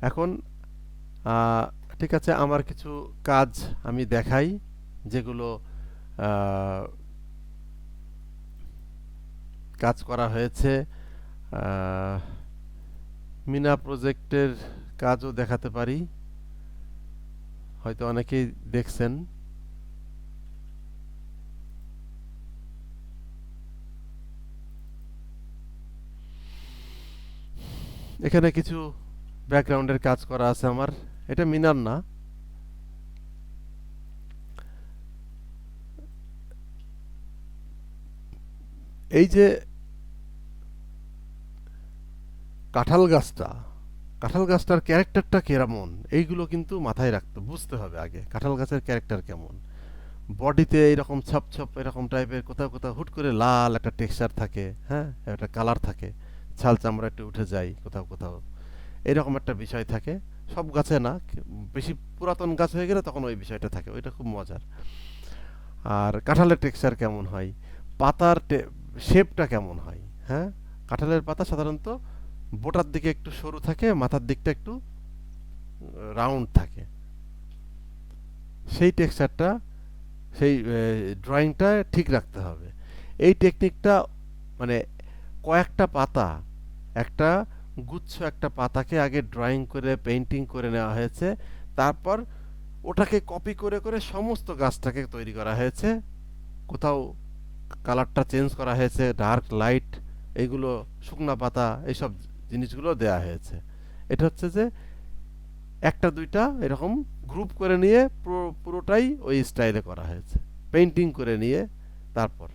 এখন আহ, ঠিক আছে, আমার কিছু কাজ আমি দেখাই যেগুলো আহ, কাজ করা হয়েছে। আহ, মিনা প্রজেক্টের কাজও দেখাতে পারি, হয়তো অনেকেই দেখছেন। এখানে কিছু ব্যাকগ্রাউন্ডের কাজ করা আছে আমার। এটা মিনার না, এই যে কাঁঠাল গাছটা, কাঁঠাল গাছটার ক্যারেক্টারটা কেমন, এইগুলো কিন্তু মাথায় রাখতে বুঝতে হবে আগে কাঁঠাল গাছের ক্যারেক্টার কেমন। বডিতে এরকম ছাপ ছাপ এরকম টাইপের, কোথাও কোথাও হুট করে লাল একটা টেক্সচার থাকে, হ্যাঁ, একটা কালার থাকে, ছাল চামড়া একটু উঠে যায় কোথাও কোথাও, এরকম একটা বিষয় থাকে। সব গাছে না, বেশি পুরাতন গাছ হয়ে গেলে তখন ওই বিষয়টা থাকে, ওইটা খুব মজার। আর কাঁঠালের টেক্সচার কেমন হয়, পাতার শেপটা কেমন হয়, হ্যাঁ। কাঁঠালের পাতা সাধারণত বোটার দিকে একটু সরু থাকে, মাথার দিকটা একটু রাউন্ড থাকে। সেই টেক্সচারটা, সেই ড্রয়িংটা ঠিক রাখতে হবে। এই টেকনিকটা মানে কয়েকটা পাতা, একটা গুচ্ছ একটা পাতাকে আগে ড্রয়িং করে পেইন্টিং করে নেওয়া হয়েছে, তারপর ওটাকে কপি করে করে সমস্ত গাছটাকে তৈরি করা হয়েছে। কোথাও কালারটা চেঞ্জ করা হয়েছে, ডার্ক লাইট, এইগুলো শুকনা পাতা, এইসব জিনিসগুলো দেয়া হয়েছে। এটা হচ্ছে যে একটা দুইটা এরকম গ্রুপ করে নিয়ে পুরোটাই ওই স্টাইলে করা হয়েছে, পেইন্টিং করে নিয়ে। তারপর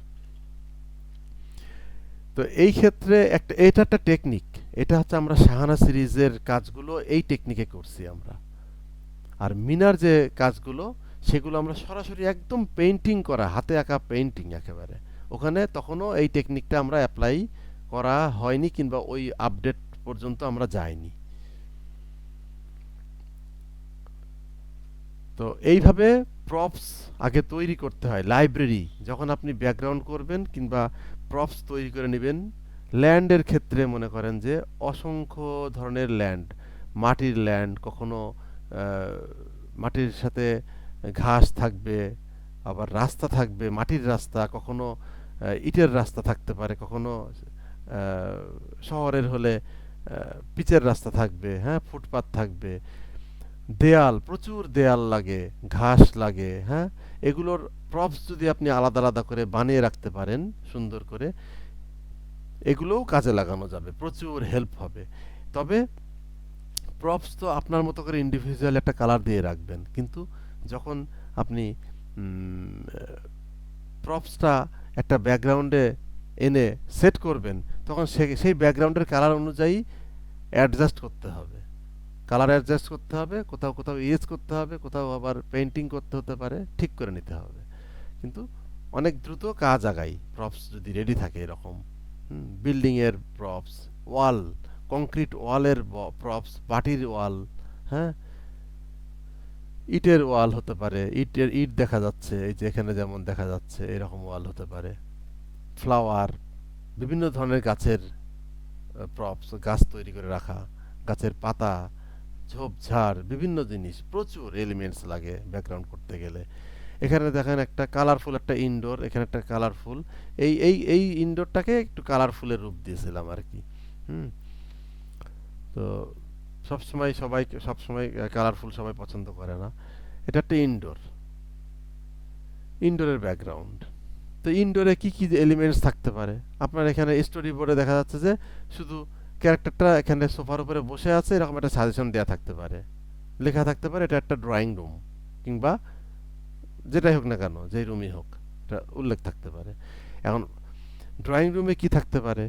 তো এই ক্ষেত্রে একটা, এটা একটা টেকনিক। এটা হচ্ছে আমরা শাহানা সিরিজের কাজগুলো এই টেকনিকে করছি আমরা। আর মিনার যে কাজগুলো, সেগুলো আমরা সরাসরি একদম পেইন্টিং করা, হাতে আঁকা পেইন্টিং একেবারে। ওখানে তখনও এই টেকনিকটা আমরা অ্যাপ্লাই করা হয়নি, কিংবা ওই আপডেট পর্যন্ত আমরা যাইনি। তো এইভাবে প্রপস আগে তৈরি করতে হয়। লাইব্রেরি যখন আপনি ব্যাকগ্রাউন্ড করবেন কিংবা প্রপস তৈরি করে নেবেন, ল্যান্ডের ক্ষেত্রে মনে করেন যে অসংখ্য ধরনের ল্যান্ড, মাটির ল্যান্ড, কখনো মাটির সাথে ঘাস থাকবে, আবার রাস্তা থাকবে, মাটির রাস্তা, কখনো ইটের রাস্তা থাকতে পারে, কখনো শহরের হলে পিচের রাস্তা থাকবে, হ্যাঁ, ফুটপাত থাকবে, দেয়াল, প্রচুর দেয়াল লাগে, ঘাস লাগে, হ্যাঁ। এগুলোর প্রপস যদি আপনি আলাদা আলাদা করে বানিয়ে রাখতে পারেন সুন্দর করে, এগুলোও কাজে লাগানো যাবে, প্রচুর হেল্প হবে। তবে প্রপস তো আপনার মতো করে ইন্ডিভিজুয়াল একটা কালার দিয়ে রাখবেন, কিন্তু যখন আপনি প্রপসটা একটা ব্যাকগ্রাউন্ডে এনে সেট করবেন, তখন সেই ব্যাকগ্রাউন্ডের কালার অনুযায়ী অ্যাডজাস্ট করতে হবে, কালার অ্যাডজাস্ট করতে হবে, কোথাও কোথাও ইয়েজ করতে হবে, কোথাও আবার পেইন্টিং করতে হতে পারে, ঠিক করে নিতে হবে। কিন্তু অনেক দ্রুত কাজ আগাই প্রপস যদি রেডি থাকে এরকম। বিল্ডিং এর প্রপস, ওয়াল, কংক্রিট ওয়ালের প্রপস, মাটির ওয়াল, হ্যাঁ, ইটের ওয়াল হতে পারে, ইটের ইট দেখা যাচ্ছে এই যে এখানে যেমন দেখা যাচ্ছে, এরকম ওয়াল হতে পারে। ফ্লাওয়ার, বিভিন্ন ধরনের গাছের প্রপস, গাছ তৈরি করে রাখা, গাছের পাতা, ঝোপঝাড়, বিভিন্ন জিনিস, প্রচুর এলিমেন্টস লাগে ব্যাকগ্রাউন্ড করতে গেলে। এখানে দেখেন একটা কালারফুল একটা ইনডোর, এখানে একটা কালারফুল, এই ইনডোরটাকে একটু কালারফুলের রূপ দিয়েছিলাম আর কি। হুম। তো সবসময় সবাইকে সবসময় কালারফুল সবাই পছন্দ করে না। এটা একটা ইনডোর, ইনডোরের ব্যাকগ্রাউন্ড। তো ইনডোরে কি কি এলিমেন্টস থাকতে পারে, আপনার এখানে স্টোরি বোর্ডে দেখা যাচ্ছে যে শুধু ক্যারেক্টারটা এখানে সোফার উপরে বসে আছে, এরকম একটা সাজেশন দেওয়া থাকতে পারে, লেখা থাকতে পারে এটা একটা ড্রয়িং রুম, কিংবা যেটাই হোক না কেন, যেই রুমই হোক, এটা উল্লেখ থাকতে পারে। এখন ড্রয়িং রুমে কি থাকতে পারে,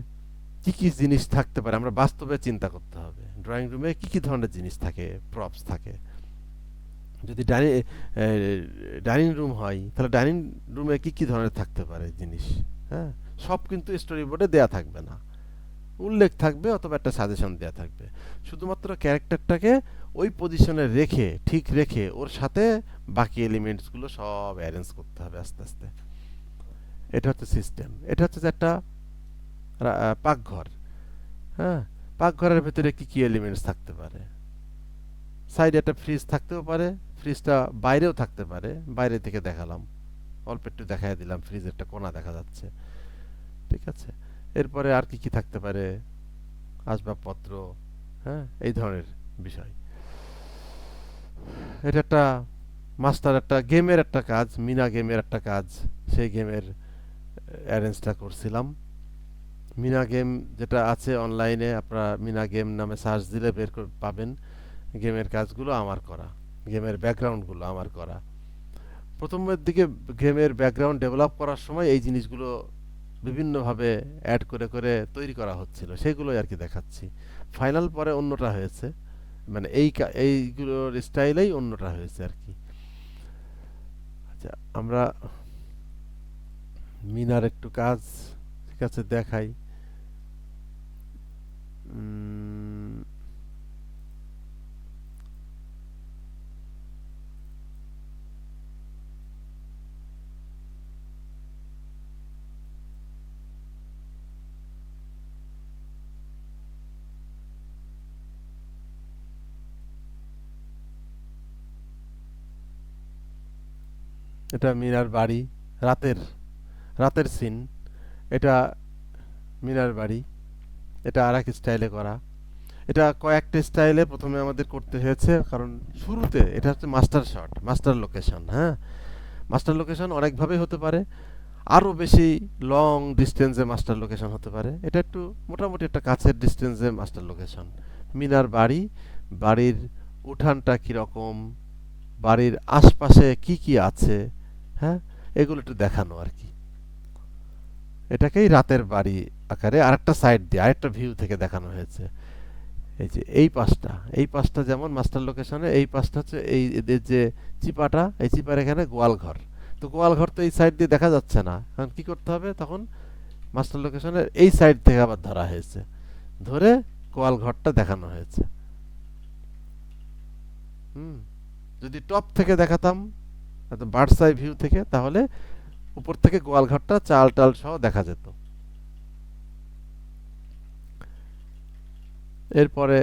কি কি জিনিস থাকতে পারে, আমরা বাস্তবে চিন্তা করতে হবে ড্রয়িং রুমে কি কি ধরনের জিনিস থাকে, প্রপস থাকে। যদি ডাইনিং রুম হয়, তাহলে ডাইনিং রুমে কি কি ধরনের থাকতে পারে জিনিস, হ্যাঁ। সব কিন্তু স্টোরি বোর্ডে দেয়া থাকবে না, উল্লেখ থাকবে অথবা একটা সাজেশন দেয়া থাকবে। শুধুমাত্র ক্যারেক্টারটাকে ওই পজিশনে রেখে, ঠিক রেখে, ওর সাথে বাকি এলিমেন্টসগুলো সব অ্যারেঞ্জ করতে হবে আস্তে আস্তে। এটা হচ্ছে সিস্টেম। এটা হচ্ছে যে একটা পাকঘর, হ্যাঁ। পাকঘরের ভেতরে কি কি এলিমেন্টস থাকতে পারে, সাইডে একটা ফ্রিজ থাকতেও পারে, ফ্রিজটা বাইরেও থাকতে পারে, বাইরে থেকে দেখালাম, অল্প একটু দেখাই দিলাম, ফ্রিজেরটা কোণা দেখা যাচ্ছে। ঠিক আছে, এরপরে আর কি কি থাকতে পারে, আসবাবপত্র, হ্যাঁ, এই ধরনের বিষয়। এটা একটা মাস্টার একটা গেমের একটা কাজ, মিনা গেমের একটা কাজ, সেই গেমের অ্যারেঞ্জটা করছিলাম। মিনা গেম যেটা আছে অনলাইনে, আপনারা মিনা গেম নামে সার্চ দিলে পাবেন। গেমের কাজগুলো আমার করা, গেমের ব্যাকগ্রাউন্ডগুলো আমার করা। প্রথমের দিকে গেমের ব্যাকগ্রাউন্ড ডেভেলপ করার সময় এই জিনিসগুলো বিভিন্নভাবে অ্যাড করে করে তৈরি করা হচ্ছিল, সেগুলোই আর কি দেখাচ্ছি। ফাইনাল পরে অন্যটা হয়েছে, মানে এইগুলোর স্টাইলেই অন্যটা হয়েছে আর কি। আচ্ছা, আমরা মিনার একটু কাজ, ঠিক আছে, দেখাই। উম, এটা মিনার বাড়ি, রাতের রাতের সিন। এটা মিনার বাড়ি, এটা আর এক স্টাইলে করা। এটা কয়েকটা স্টাইলে প্রথমে আমাদের করতে হয়েছে, কারণ শুরুতে এটা হচ্ছে মাস্টার শট, মাস্টার লোকেশন। হ্যাঁ, মাস্টার লোকেশন অনেকভাবে হতে পারে, আরও বেশি লং ডিস্টেন্সে মাস্টার লোকেশন হতে পারে। এটা একটু মোটামুটি একটা কাছের ডিস্টেন্সে মাস্টার লোকেশন। মিনার বাড়ি, বাড়ির উঠানটা কীরকম, বাড়ির আশপাশে কি কি আছে, হ্যাঁ, এগুলো একটু দেখানো আর কি। এটাকেই রাতের বাড়ি আকারে আরেকটা সাইড দিয়ে আরেকটা ভিউ থেকে দেখানো হয়েছে। এই যে এই পাশটা যেমন মাস্টার লোকেশনে, এই পাশটা হচ্ছে এই এদের যে চিপাটা, এই চিপার এখানে গোয়ালঘর। তো গোয়ালঘর তো এই সাইড দিয়ে দেখা যাচ্ছে না, কারণ কি করতে হবে তখন, মাস্টার লোকেশনের এই সাইড থেকে আবার ধরা হয়েছে, ধরে গোয়ালঘরটা দেখানো হয়েছে। হুম, যদি টপ থেকে দেখাতাম, বার্ডস আই ভিউ থেকে, তাহলে উপর থেকে গোয়ালঘরটা চাল টাল সহ দেখা যেত। এরপরে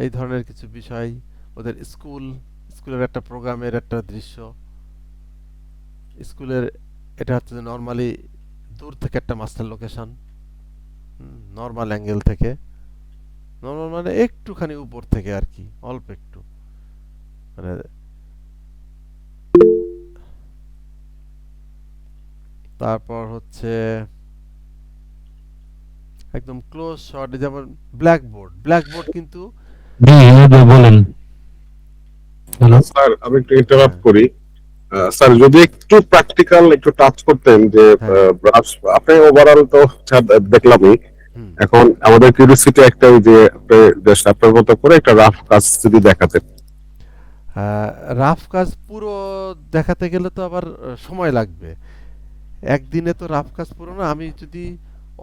এই ধরনের কিছু বিষয়, ওদের স্কুলের একটা প্রোগ্রামের একটা দৃশ্য। স্কুলের এটা হচ্ছে নর্মালি দূর থেকে একটা মাস্টার লোকেশন, নর্মাল অ্যাঙ্গেল থেকে, নর্মাল মানে একটুখানি উপর থেকে আর কি, অল্প একটু, মানে তারপর হচ্ছে একদম ক্লোজ শট, যেমন ব্ল্যাকবোর্ড কিন্তু জি এবার বলেন। হ্যালো। স্যার আমি একটু হ্যাঁ, ইন্টারাপ্ট করি। স্যার যদি একটু প্র্যাকটিক্যাল একটু টাচ করতেন যে হ্যাঁ, আপনি ওভারঅল তো স্যার দেখলামই। হুম। এখন আমাদের কিউরিওসিটি একটা ওই যে আপনি জাস্ট আপনার মতো করে একটা রাফ কাজ যদি দেখাতেন। রাফ কাজ পুরো দেখাতে গেলে তো আবার সময় লাগবে, একদিনে তো রাফ কাজ পুরো না। আমি যদি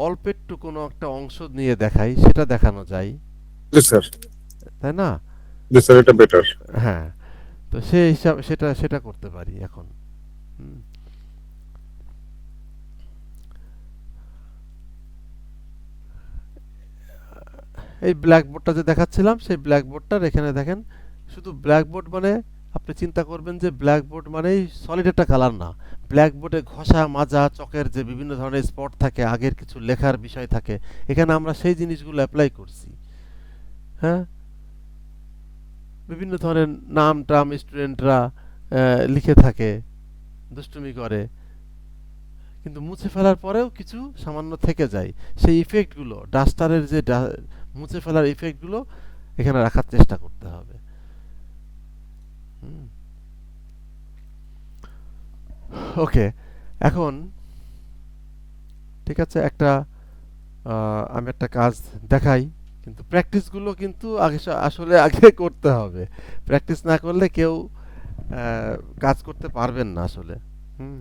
অল্প একটু কোনো একটা অংশ নিয়ে দেখাই, সেটা দেখানো যায়, জি স্যার, তাই না? জি স্যার, এটা বেটার। হ্যাঁ, তো সেই হিসাব সেটা সেটা করতে পারি এখন। হুম, এই ব্ল্যাকবোর্ডটা যে দেখাচ্ছিলাম, সেই ব্ল্যাকবোর্ডটার এখানে দেখেন, শুধু ব্ল্যাকবোর্ড মানে আপনি চিন্তা করবেন যে ব্ল্যাকবোর্ড মানেই সলিড একটা কালার না। ব্ল্যাকবোর্ডে ঘষা মাজা চকের যে বিভিন্ন ধরনের স্পট থাকে, আগের কিছু লেখার বিষয় থাকে, এখানে আমরা সেই জিনিসগুলো অ্যাপ্লাই করছি। হ্যাঁ, বিভিন্ন ধরনের নাম টাম স্টুডেন্টরা লিখে থাকে, দুষ্টুমি করে, কিন্তু মুছে ফেলার পরেও কিছু সামান্য থেকে যায়। সেই ইফেক্টগুলো, ডাস্টারের যে মুছে ফেলার ইফেক্টগুলো এখানে রাখার চেষ্টা করতে হবে। ওকে, এখন ঠিক আছে, আমি একটা কাজ দেখাই, কিন্তু প্র্যাকটিসগুলো কিন্তু আসলে আগে করতে হবে। প্র্যাকটিস না করলে কেউ আহ, কাজ করতে পারবেন না আসলে। হুম,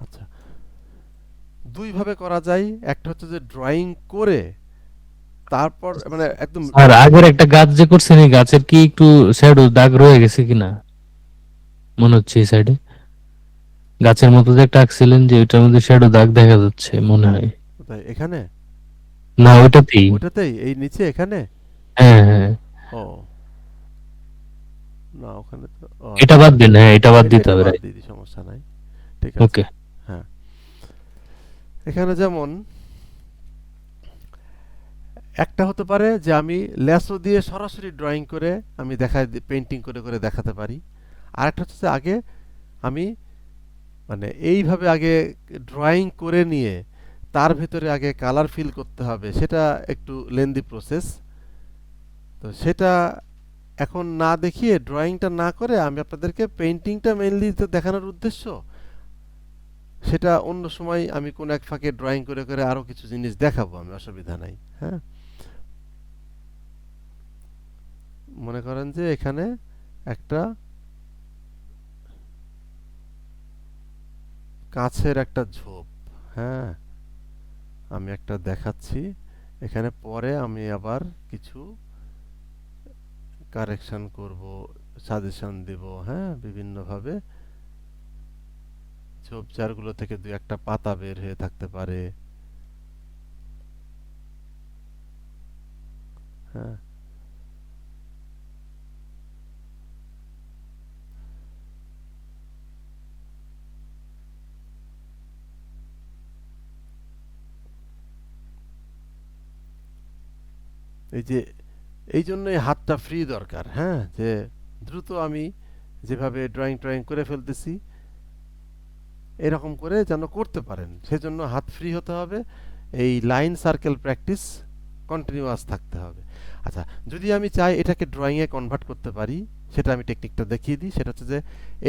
আচ্ছা, দুই ভাবে করা যায়। একটা হচ্ছে যে ড্রয়িং করে তারপর মানে একদম, আর আগের একটা গাছ যে করছেন, এই গাছের কি একটু শ্যাডো দাগ রয়ে গেছে কিনা? মনে হচ্ছে এই সাইডে গাছের মতো যে একটা আঁকছিলেন যে ওইটার মধ্যে শ্যাডো দাগ দেখা যাচ্ছে মনে হয়। কোথায় এখানে? না ওইটাতেই। ওটাতেই এই নিচে এখানে? হ্যাঁ হ্যাঁ, ও না, ওখানে তো ও এটা আচ্ছা, বাদ দিন, হ্যাঁ এটা বাদ এটা দিতে এটা হবে, বাদ রাইট। দিয়ে দিই, সমস্যা নাই। ঠিক আছে। ওকে। হ্যাঁ, এখানে যেমন একটা হতে পারে যে আমি ল্যাসো দিয়ে সরাসরি ড্রয়িং করে আমি দেখায় পেন্টিং করে করে দেখাতে পারি। আর একটা হচ্ছে যে আগে আমি মানে এইভাবে আগে ড্রয়িং করে নিয়ে তার ভিতরে আগে কালার ফিল করতে হবে, সেটা একটু লেন্দি প্রসেস। তো সেটা এখন না দেখিয়ে, ড্রয়িংটা না করে আমি আপনাদেরকে পেইন্টিংটা মেইনলি তো দেখানোর উদ্দেশ্য, সেটা অন্য সময় আমি কোন এক ফাঁকে ড্রয়িং করে করে আরো কিছু জিনিস দেখাবো, আমি অসুবিধা নাই। হ্যাঁ, মনে করেন যে এখানে একটা কাছের একটা ঝোপ, হ্যাঁ আমি একটা দেখাচ্ছি, এখানে পরে আমি আবার কিছু কারেকশন করব, সাজেশন দেব, হ্যাঁ বিভিন্নভাবে ঝোপঝাড়গুলো থেকে দু একটা পাতা বের হয়ে থাকতে পারে। হ্যাঁ, এই যে এই জন্যই হাতটা ফ্রি দরকার, হ্যাঁ যে দ্রুত আমি যেভাবে ড্রয়িং ট্রয়িং করে ফেলতেছি এরকম করে যেন করতে পারেন, সেজন্য হাত ফ্রি হতে হবে। এই লাইন সার্কেল প্র্যাকটিস কন্টিনিউয়াস থাকতে হবে। আচ্ছা, যদি আমি চাই এটাকে ড্রয়িংয়ে কনভার্ট করতে পারি, সেটা আমি টেকনিকটা দেখিয়ে দিই। সেটা হচ্ছে যে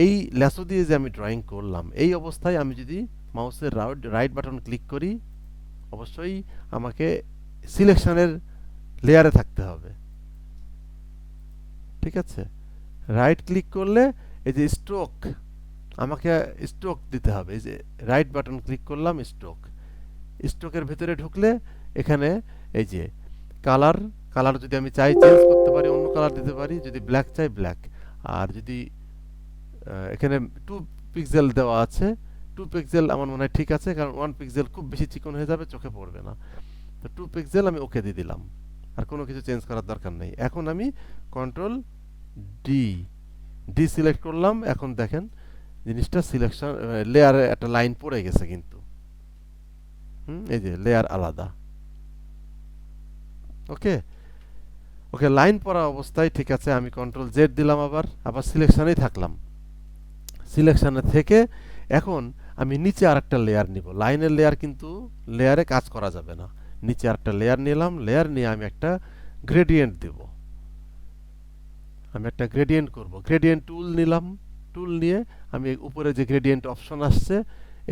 এই ল্যাসো দিয়ে যে আমি ড্রয়িং করলাম, এই অবস্থায় আমি যদি মাউসের রাইট বাটন ক্লিক করি, অবশ্যই আমাকে সিলেকশনের লেয়ারে থাকতে হবে। ঠিক আছে, রাইট ক্লিক করলে এই যে স্ট্রোক, আমাকে স্ট্রোক দিতে হবে। এই যে রাইট বাটন ক্লিক করলাম, স্ট্রোক, স্ট্রোকের ভেতরে ঢুকলে এখানে এই যে কালার, কালার যদি আমি চাই চেঞ্জ করতে পারি, অন্য কালার দিতে পারি, যদি ব্ল্যাক চাই ব্ল্যাক। আর যদি এখানে 2 পিক্সেল দেওয়া আছে, 2 পিক্সেল আমার মনে হয় ঠিক আছে, কারণ 1 পিক্সেল খুব বেশি চিকন হয়ে যাবে, চোখে পড়বে না। তো 2 পিক্সেল আমি ওকে দিয়ে দিলাম, আর কোনো কিছু চেঞ্জ করার দরকার নেই। এখন আমি কন্ট্রোল ডি, ডি সিলেক্ট করলাম। এখন দেখেন জিনিসটা সিলেকশন লেয়ারে একটা লাইন পড়ে গেছে কিন্তু। এই যে লেয়ার আলাদা। ওকে, ওকে, লাইন পড়া অবস্থায় ঠিক আছে, আমি কন্ট্রোল জেড দিলাম, আবার আবার সিলেকশনেই থাকলাম। সিলেকশনে থেকে এখন আমি নিচে আরেকটা লেয়ার নিব। লাইনের লেয়ার কিন্তু লেয়ারে কাজ করা যাবে না। নিচে আরেকটা লেয়ার নিলাম, লেয়ার নিয়ে আমি একটা গ্রেডিয়েন্ট দেব। আমি একটা গ্রেডিয়েন্ট করব, গ্রেডিয়েন্ট টুল নিলাম। টুল নিয়ে আমি উপরে যে গ্রেডিয়েন্ট অপশন আসছে,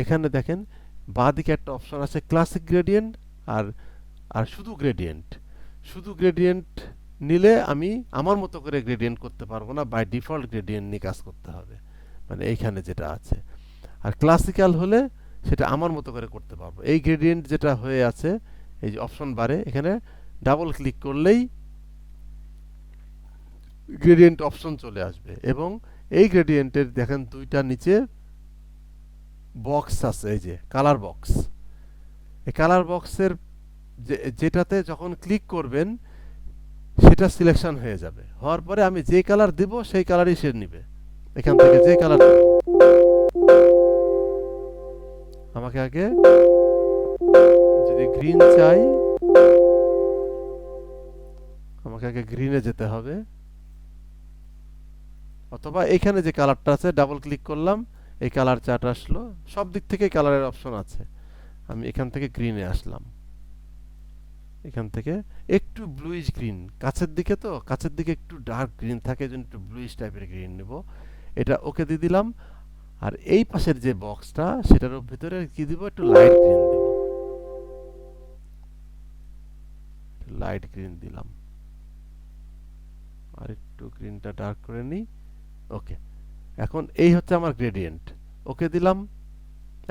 এখানে দেখেন বাঁ দিকে একটা অপশন আছে ক্লাসিক গ্রেডিয়েন্ট, আর আর শুধু গ্রেডিয়েন্ট। শুধু গ্রেডিয়েন্ট নিলে আমি আমার মতো করে গ্রেডিয়েন্ট করতে পারবো না, বাই ডিফল্ট গ্রেডিয়েন্ট নিয়ে কাজ করতে হবে, মানে এইখানে যেটা আছে। আর ক্লাসিক্যাল হলে সেটা আমার মতো করে করতে পারবো। এই গ্রেডিয়েন্ট যেটা হয়ে আছে এই যে অপশন বারে, এখানে ডাবল ক্লিক করলেই গ্রেডিয়েন্ট অপশন চলে আসবে, এবং এই গ্রেডিয়েন্টের দেখেন দুইটা নিচে বক্স আছে, এই যে কালার বক্স। এই কালার বক্সের যেটাতে যখন ক্লিক করবেন সেটা সিলেকশন হয়ে যাবে। হওয়ার পরে আমি যে কালার দিব সেই কালারই সে নিবে, এখান থেকে যে কালার দেব। আমাকে আগে যদি গ্রিন চাই, আমাকে আগে গ্রিনে যেতে হবে, অথবা এখানে যে কালারটা আছে ডাবল ক্লিক করলাম, এই কালার চার্ট আসলো, সব দিক থেকে কালারের অপশন আছে। আমি এখান থেকে গ্রিনে আসলাম, এখান থেকে একটু ব্লুইশ গ্রিন, কাছের দিকে তো কাছের দিকে একটু ডার্ক গ্রিন থাকে, এজন্য একটু ব্লুইশ টাইপের গ্রিন নেব। এটা ওকে দিয়ে দিলাম। আর এই পাশের যে বক্সটা সেটার ভিতরে কি দিব, একটু লাইট গ্রিন দেব, লাইট গ্রিন দিলাম। আর একটু গ্রিনটা ডার্ক করে নিই। ওকে, এখন এই হচ্ছে আমার গ্রেডিয়েন্ট, ওকে দিলাম।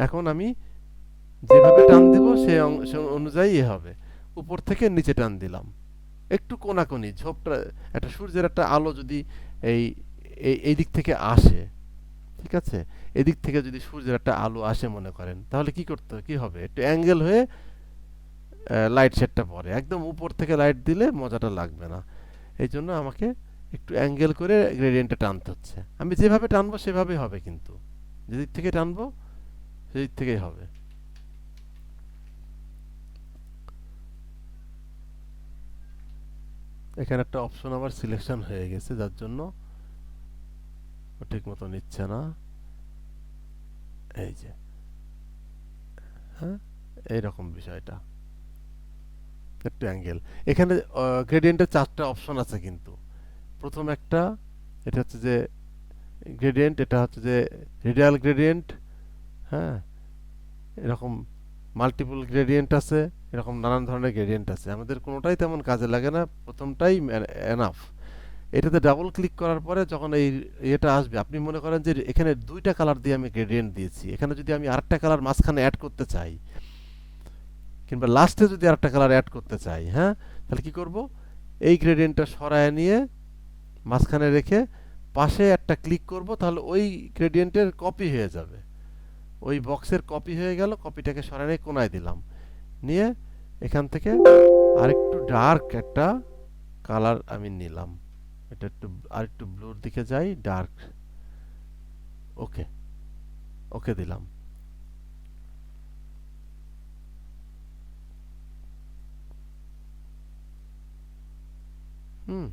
এখন আমি যেভাবে টান দিব সেই অনুযায়ী হবে। উপর থেকে নিচে টান দিলাম, একটু কোনাকুনি ঝোপটা, একটা সূর্যের একটা আলো যদি এই এই দিক থেকে আসে, ঠিক আছে? এদিক থেকে যদি সূর্যের একটা আলো আসে মনে করেন, তাহলে কি হবে, একটু অ্যাঙ্গেল হয়ে লাইট শেডটা পড়ে, একদম উপর থেকে লাইট দিলে মজাটা লাগবে না। এই জন্য আমাকে একটু অ্যাঙ্গেল করে গ্রেডিয়েন্টটা টানতে হচ্ছে। আমি যেভাবে টানবো সেভাবেই হবে, কিন্তু যেদিক থেকে টানবো সেদিক থেকেই হবে। এখানে একটা অপশন আমার সিলেকশন হয়ে গেছে, যার জন্য ও ঠিক মতো নিচ্ছে না। এই যে, হ্যাঁ, এইরকম বিষয়টা, একটু অ্যাঙ্গেল। এখানে গ্রেডিয়েন্টের 4টা অপশন আছে, কিন্তু প্রথম একটা, এটা হচ্ছে যে গ্রেডিয়েন্ট, এটা হচ্ছে যে রেডিয়াল গ্রেডিয়েন্ট, হ্যাঁ, এরকম মাল্টিপল গ্রেডিয়েন্ট আছে, এরকম নানান ধরনের গ্রেডিয়েন্ট আছে। আমাদের কোনোটাই তেমন কাজে লাগে না, প্রথমটাই এনাফ। এটাতে ডাবল ক্লিক করার পরে যখন এই এটা আসবে, আপনি মনে করেন যে এখানে 2টা কালার দিয়ে আমি গ্রেডিয়েন্ট দিয়েছি, এখানে যদি আমি আরেকটা কালার মাঝখানে অ্যাড করতে চাই, কিংবা লাস্টে যদি আরেকটা কালার অ্যাড করতে চাই, হ্যাঁ, তাহলে কি করব, এই গ্রেডিয়েন্টটা সরায় নিয়ে মাঝখানে রেখে পাশে একটা ক্লিক করব, তাহলে ওই গ্রেডিয়েন্টের কপি হয়ে যাবে, ওই বক্সের কপি হয়ে গেল। কপিটাকে সরায় নিয়ে কোনায় দিলাম, নিয়ে এখান থেকে আরেকটু ডার্ক একটা কালার আমি নিলাম, এটা একটু আরেকটু ব্লুর দিকে যাই, ডার্ক, ওকে, ওকে দিলাম। হুম,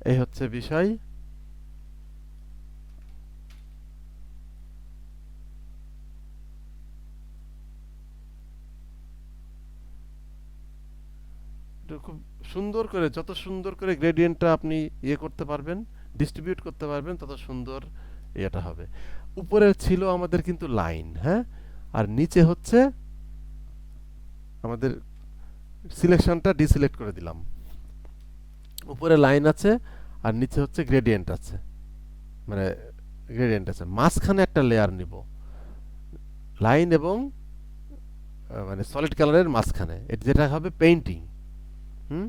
এই হচ্ছে বিষয়। এটা খুব সুন্দর করে, যত সুন্দর করে গ্রেডিয়েন্টটা আপনি ইয়ে করতে পারবেন, ডিস্ট্রিবিউট করতে পারবেন, তত সুন্দর এটা হবে। উপরে ছিল আমাদের কিন্তু লাইন, হ্যাঁ, আর নিচে হচ্ছে আমাদের সিলেকশনটা ডিসিলেক্ট করে দিলাম। উপরে লাইন আছে আর নিচে হচ্ছে গ্রেডিয়েন্ট আছে, মানে গ্রেডিয়েন্ট আছে, মাঝখানে একটা লেয়ার নিব, লাইন এবং মানে সলিড কালারের মাঝখানে, এটা যেটা হবে পেইন্টিং। হুম,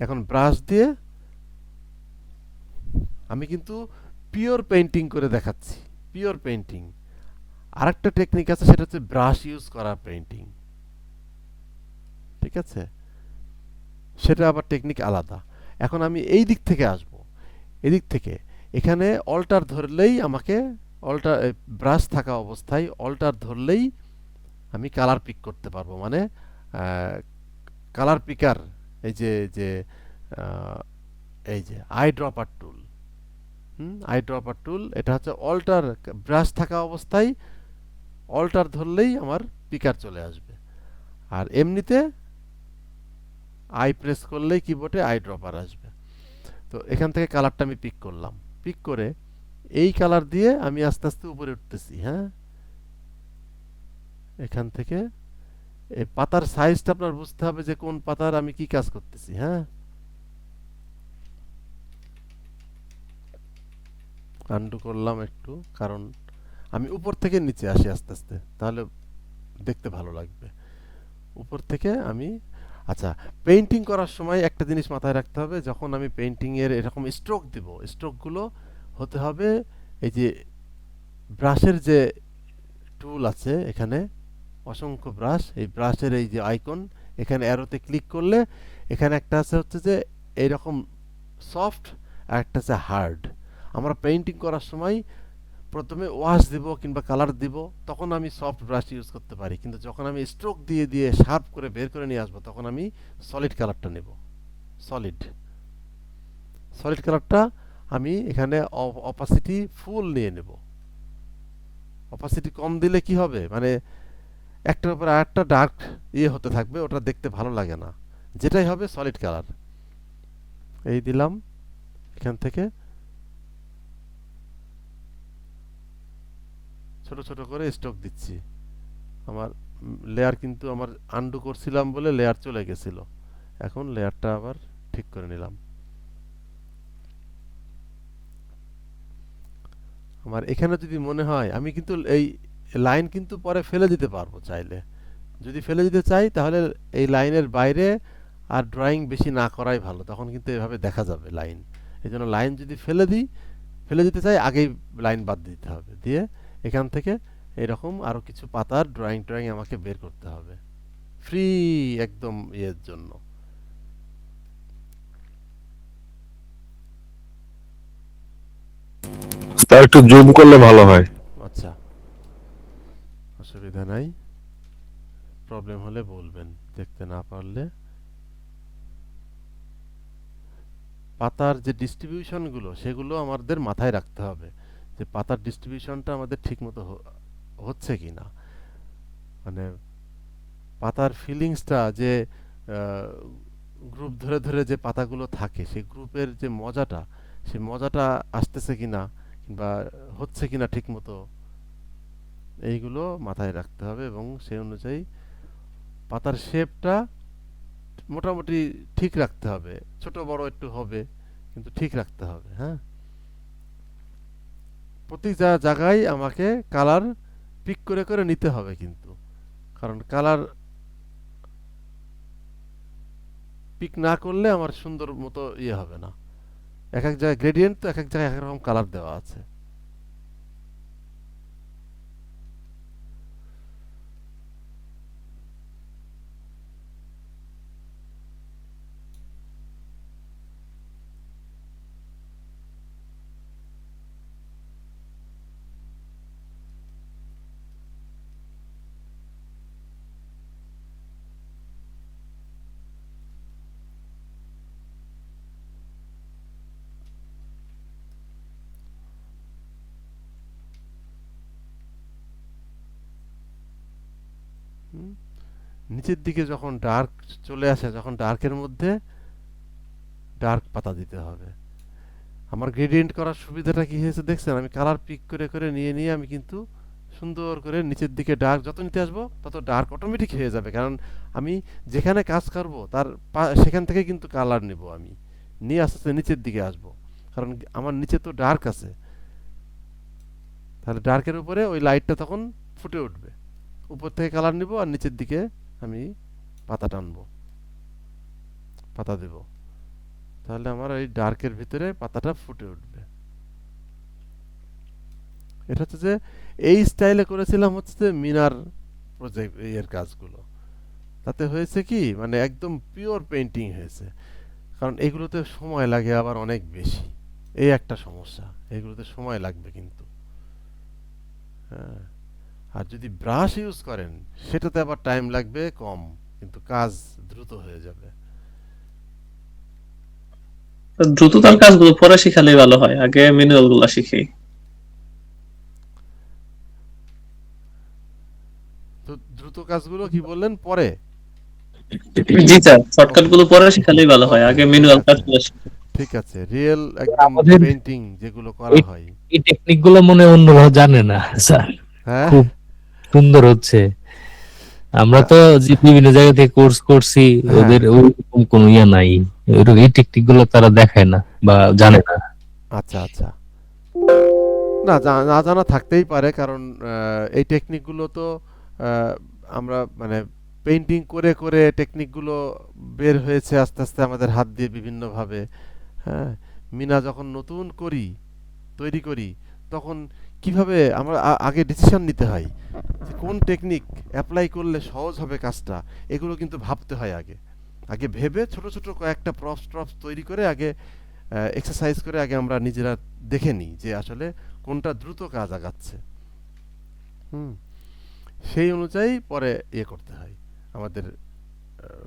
এখন ব্রাশ দিয়ে আমি কিন্তু পিওর পেইন্টিং করে দেখাচ্ছি, পিওর পেইন্টিং। আরেকটা টেকনিক আছে, সেটা হচ্ছে ব্রাশ ইউজ করা পেইন্টিং, ঠিক আছে, সেটা আবার টেকনিক আলাদা। এখন আমি এই দিক থেকে আসব, এদিক থেকে এখানে অল্টার ধরলেই আমাকে, অল্টার ব্রাশ থাকা অবস্থায় অল্টার ধরলেই আমি কালার পিক করতে পারবো, মানে কালার পিকার, এই যে যে আহ, এই যে I dropper tool, I dropper টুল, এটা হচ্ছে অল্টার, ব্রাশ থাকা অবস্থায় অল্টার ধরলেই আমার পিকার চলে আসবে। আর এমনিতে আই প্রেস করলেই কিবোর্ডে আই ড্রপার আসবে। তো এখান থেকে কালারটা আমি পিক করলাম, পিক করে এই কালার দিয়ে আমি আস্তে আস্তে উপরে উঠতেছি, হ্যাঁ, এখান থেকে এই পাতার সাইজটা আপনার বুঝতে হবে যে কোন পাতার আমি কি কাজ করতেছি, হ্যাঁ। আন্ডু করলাম একটু, কারণ আমি উপর থেকে নিচে আসি আস্তে আস্তে, তাহলে দেখতে ভালো লাগবে। উপর থেকে আমি, আচ্ছা, পেইন্টিং করার সময় একটা জিনিস মাথায় রাখতে হবে, যখন আমি পেইন্টিং এর এরকম স্ট্রোক দিব, স্ট্রোকগুলো হতে হবে এই যে ব্রাশের যে টুল আছে এখানে, অসংখ্য ব্রাশ, এই ব্রাশের এই যে আইকন, এখানে অ্যারোতে ক্লিক করলে এখানে একটা আছে হচ্ছে যে এইরকম সফট, আর একটা আছে হার্ড। আমরা পেইন্টিং করার সময় প্রথমে ওয়াশ দিব কিংবা কালার দিব, তখন আমি সফট ব্রাশ ইউজ করতে পারি, কিন্তু যখন আমি স্ট্রোক দিয়ে দিয়ে শার্প করে বের করে নিয়ে আসবো, তখন আমি সলিড কালারটা নেব। সলিড, সলিড কালারটা আমি এখানে অপাসিটি ফুল নিয়ে নেব। অপাসিটি কম দিলে কি হবে, মানে একটার উপর আরেকটা ডার্ক ইয়ে হতে থাকবে, ওটা দেখতে ভালো লাগে না, যেটাই হবে সলিড কালার। এই দিলাম, এখান থেকে ছোট ছোট করে স্ট্রোক দিচ্ছি। আমার লেয়ার কিন্তু আমার আন্ডু করছিলাম বলে লেয়ার চলে গেছিল, এখন লেয়ারটা আবার ঠিক করে নিলাম। আমার এখানে যদি মনে হয়, আমি কিন্তু এই লাইন কিন্তু পরে ফেলে দিতে পারবো চাইলে, যদি ফেলে দিতে চাই তাহলে এই লাইনের বাইরে আর ড্রয়িং বেশি না করাই ভালো, তখন কিন্তু এভাবে দেখা যাবে লাইন। এই জন্য লাইন যদি ফেলে দিতে চাই আগেই লাইন বাদ দিতে হবে, দিয়ে এখান থেকে এরকম আরো কিছু পাতার ড্রয়িং আমাকে বের করতে হবে ফ্রি একদম ইয়ের জন্য। স্যার একটু জুম করলে ভালো হয়। আচ্ছা, অসুবিধা নাই, প্রবলেম হলে বলবেন, দেখতে না পারলে। পাতার যে ডিস্ট্রিবিউশনগুলো সেগুলো আমাদের মাথায় রাখতে হবে, যে পাতার ডিস্ট্রিবিউশনটা আমাদের ঠিকমতো হচ্ছে কিনা। মানে পাতার ফিলিংসটা যে গ্রুপ ধরে ধরে যে পাতাগুলো থাকে সেই গ্রুপের যে মজাটা, সেই মজাটা আসতেছে কিনা কিংবা হচ্ছে কিনা ঠিকমতো, এইগুলো মাথায় রাখতে হবে এবং সেই অনুযায়ী পাতার শেপটা মোটামুটি ঠিক রাখতে হবে, ছোট বড় একটু হবে কিন্তু ঠিক রাখতে হবে। হ্যাঁ, প্রতি জায়গায় আমাকে কালার পিক করে করে নিতে হবে কিন্তু, কারণ কালার পিক না করলে আমার সুন্দর মতো ইয়ে হবে না। এক এক জায়গায় গ্রেডিয়েন্ট, তো এক এক জায়গায় এক এক রকম কালার দেওয়া আছে। হুম, নিচের দিকে যখন ডার্ক চলে আসে, যখন ডার্কের মধ্যে ডার্ক পাতা দিতে হবে। আমার গ্রেডিয়েন্ট করার সুবিধাটা কি হয়েছে দেখছেন, আমি কালার পিক করে করে নিয়ে নিয়ে আমি কিন্তু সুন্দর করে নিচের দিকে ডার্ক যত নিতে আসবো তত ডার্ক অটোমেটিক হয়ে যাবে, কারণ আমি যেখানে কাজ করব তার সেখান থেকে কিন্তু কালার নেব, আমি নিয়ে আস্তে আস্তে নিচের দিকে আসব, কারণ আমার নিচে তো ডার্ক আছে। তাহলে ডার্কের উপরে ওই লাইটটা তখন ফুটে উঠবে, উপর থেকে কালার নিব আর নিচের দিকে আমি পাতা টানবো, পাতা দেব, তাহলে আমার এই ডার্কের ভিতরে পাতাটা ফুটে উঠবে। এটা হচ্ছে যে এই স্টাইলে করেছিলাম হচ্ছে যে মিনার প্রজেক্ট এর কাজগুলো, তাতে হয়েছে কি মানে একদম পিওর পেইন্টিং হয়েছে। কারণ এগুলোতে সময় লাগে আবার অনেক বেশি, এই একটা সমস্যা, এগুলোতে সময় লাগবে কিন্তু। হ্যাঁ, আর যদি ব্রাশ ইউজ করেন সেটাতে আবার টাইম লাগবে কম, কিন্তু কাজ দ্রুত হয়ে যাবে। দ্রুততার কাজগুলো পরে শিখালেই ভালো হয়, আগে ম্যানুয়াল গুলা শিখি। তো দ্রুত কাজগুলো কি বললেন পরে? জি স্যার, শর্টকাট ওকে, গুলো পরে শিখালেই ভালো হয়, ওকে, আগে ঠিক ম্যানুয়াল আছে, কাজগুলো শিখি। ঠিক আছে, রিয়েল একদম আমাদের পেইন্টিং যেগুলো করা এই হয়। এই টেকনিক গুলো মনে হয় অন্যরা জানে না স্যার, হ্যাঁ, খুব সুন্দর হচ্ছে। আমরা না, তো যে বিভিন্ন জায়গা থেকে কোর্স করছি, হ্যাঁ, ওদের ওরকম কোনো ইয়ে নাই, এই টেকনিক গুলো তারা দেখায় না বা জানে না। আচ্ছা আচ্ছা, না না জানা থাকতেই পারে, কারণ এই টেকনিকগুলো তো আহ, আমরা মানে পেইন্টিং করে করে টেকনিকগুলো বের হয়েছে আস্তে আস্তে আমাদের হাত দিয়ে বিভিন্নভাবে। হ্যাঁ, মিনা যখন নতুন তৈরি করি তখন কিভাবে আমরা আগে ডিসিশন নিতে হয় যে কোন টেকনিক অ্যাপ্লাই করলে সহজ হবে কাজটা, এগুলো কিন্তু ভাবতে হয় আগে। আগে ভেবে ছোট ছোট কয়েকটা প্রপস তৈরি করে আগে এক্সারসাইজ করে আগে আমরা নিজেরা দেখে নিই যে আসলে কোনটা দ্রুত কাজ আগাচ্ছে। হুম, সেই অনুযায়ী পরে ইয়ে করতে হয়, আমাদের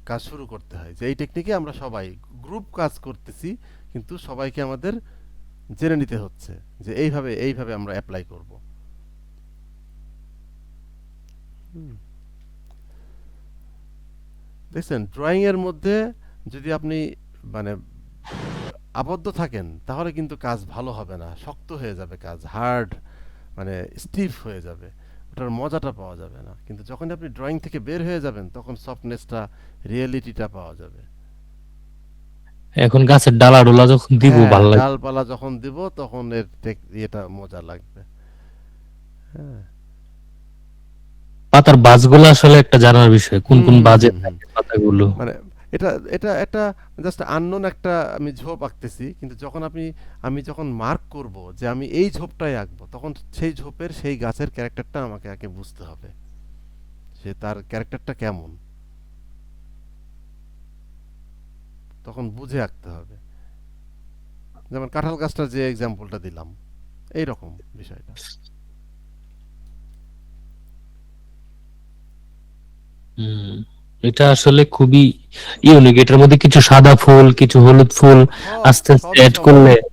কাজ শুরু করতে হয় যে এই টেকনিকে আমরা সবাই গ্রুপ কাজ করতেছি, কিন্তু সবাইকে আমাদের জেনে নিতে হচ্ছে যে এইভাবে এইভাবে আমরা অ্যাপ্লাই করব। হুম, দেখছেন ড্রয়িং এর মধ্যে যদি আপনি মানে আবদ্ধ থাকেন তাহলে কিন্তু কাজ ভালো হবে না, শক্ত হয়ে যাবে কাজ, হার্ড মানে স্টিফ হয়ে যাবে, ওটার মজাটা পাওয়া যাবে না। কিন্তু যখন আপনি ড্রয়িং থেকে বের হয়ে যাবেন তখন সফটনেসটা, রিয়েলিটিটা পাওয়া যাবে। এখন গাছের ডালা ডোলা যখন দিব হ্যাঁ, ভালো লাগে। ডালপালা যখন দিব তখন এর ইয়েটা মজা লাগবে। হ্যাঁ, পাতার বাজগুলো আসলে একটা জানার বিষয়, কোন হুম কোন হুম বাজে হুম হুম, থাকে পাতাগুলো। মানে এটা এটা একটা জাস্ট আননোন একটা আমি ঝোপ আঁকতেছি, কিন্তু যখন আমি যখন মার্ক করব যে আমি এই ঝোপটাই আঁকবো, তখন সেই ঝোপের সেই গাছের ক্যারেক্টারটা আমাকে আগে বুঝতে হবে, সে তার ক্যারেক্টারটা কেমন, তখন বুঝে আঁকতে হবে। যেমন কাঁঠাল গাছটার যে এক্সাম্পলটা দিলাম, এই রকম বিষয়টা। হুম, এটা আসলে খুবই ইউনিক। এটার মধ্যে কিছু সাদা ফুল, কিছু হলুদ ফুল সব আস্তে আস্তে সবই অ্যাড করলে সম্ভব,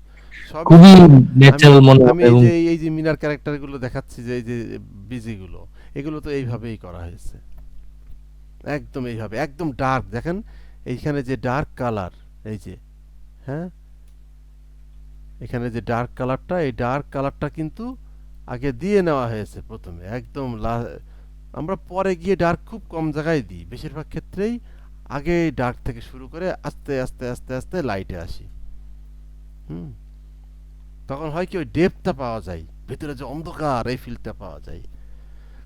সবই খুবই সম্ভব। আমি ন্যাচারাল মনে আমি হবে। এই এবং যে মিনার ক্যারেক্টারগুলো দেখাচ্ছি, যে এই যে বিজিগুলো, এগুলো তো এইভাবেই করা হয়েছে, একদম এইভাবে, একদম ডার্ক দেখেন, এইখানে যে ডার্ক কালার, এই যে, হ্যাঁ, এখানে যে ডার্ক কালারটা, এই ডার্ক কালারটা কিন্তু আগে দিয়ে নেওয়া হয়েছে প্রথমে, একদম আমরা পরে গিয়ে ডার্ক খুব কম জায়গায় দিই, বেশিরভাগ ক্ষেত্রেই আগে ডার্ক থেকে শুরু করে আস্তে আস্তে আস্তে আস্তে লাইটে আসি। হুম, তখন হয় কি, ওই ডেপথটা পাওয়া যায়, ভেতরে যে অন্ধকার এই ফিলটা পাওয়া যায়।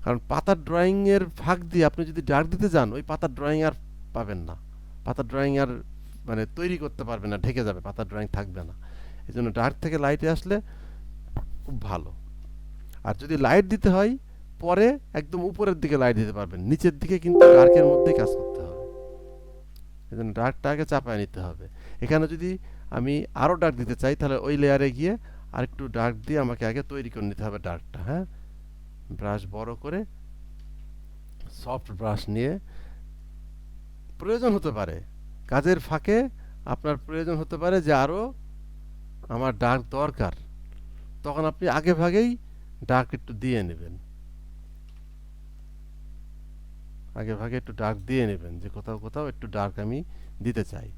কারণ পাতার ড্রয়িং এর ফাঁক দিয়ে আপনি যদি ডার্ক দিতে যান, ওই পাতার ড্রয়িং আর পাবেন না, পাতার ড্রয়িং আর মানে তৈরি করতে পারবেন না, ঢেকে যাবে, পাতার ড্রয়িং থাকবে না। এই জন্য ডার্ক থেকে লাইটে আসলে খুব ভালো। আর যদি লাইট দিতে হয়, পরে একদম উপরের দিকে লাইট দিতে পারবেন, নিচের দিকে কিন্তু ডার্কের মধ্যেই কাজ করতে হবে। এই জন্য ডার্কটা আগে চাপায় নিতে হবে। এখানে যদি আমি আরও ডার্ক দিতে চাই, তাহলে ওই লেয়ারে গিয়ে আরেকটু ডার্ক দিয়ে আমাকে আগে তৈরি করে নিতে হবে ডার্কটা। হ্যাঁ, ব্রাশ বড় করে, সফট ব্রাশ নিয়ে, প্রয়োজন হতে পারে কাজের ফাঁকে, আপনার প্রয়োজন হতে পারে যে আরও আমার ডার্ক দরকার, তখন আপনি আগে ভাগেই ডার্ক একটু দিয়ে নেবেন, আগে ভাগে একটু ডার্ক দিয়ে নেবেন, যে কোথাও কোথাও একটু ডার্ক আমি দিতে চাই,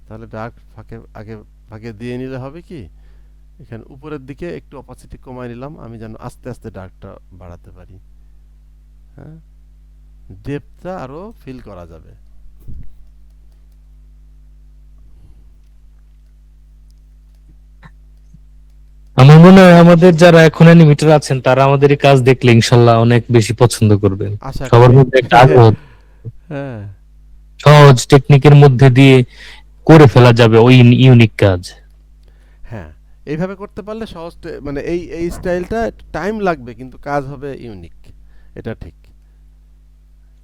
তাহলে ডার্ক ফাঁকে আগে ভাগে দিয়ে নিলে হবে কি, এখানে উপরের দিকে একটু অপাসিটি কমায় নিলাম আমি, যেন আস্তে আস্তে ডার্কটা বাড়াতে পারি। হ্যাঁ, ডেপথটা আরো ফিল করা যাবে। আমার মনে হয় আমাদের যারা এখন অ্যানিমেটর আছেন তারা আমাদের এই কাজ দেখলে ইনশাল্লাহ অনেক বেশি পছন্দ করবেন। আশা সবার করি। মধ্যে একটা আগ্রহ, হ্যাঁ, সহজ টেকনিকের মধ্যে দিয়ে করে ফেলা যাবে ওই ইউনিক কাজ। হ্যাঁ, এইভাবে করতে পারলে সহজ, মানে এই স্টাইলটা টাইম লাগবে, কিন্তু কাজ হবে ইউনিক, এটা ঠিক,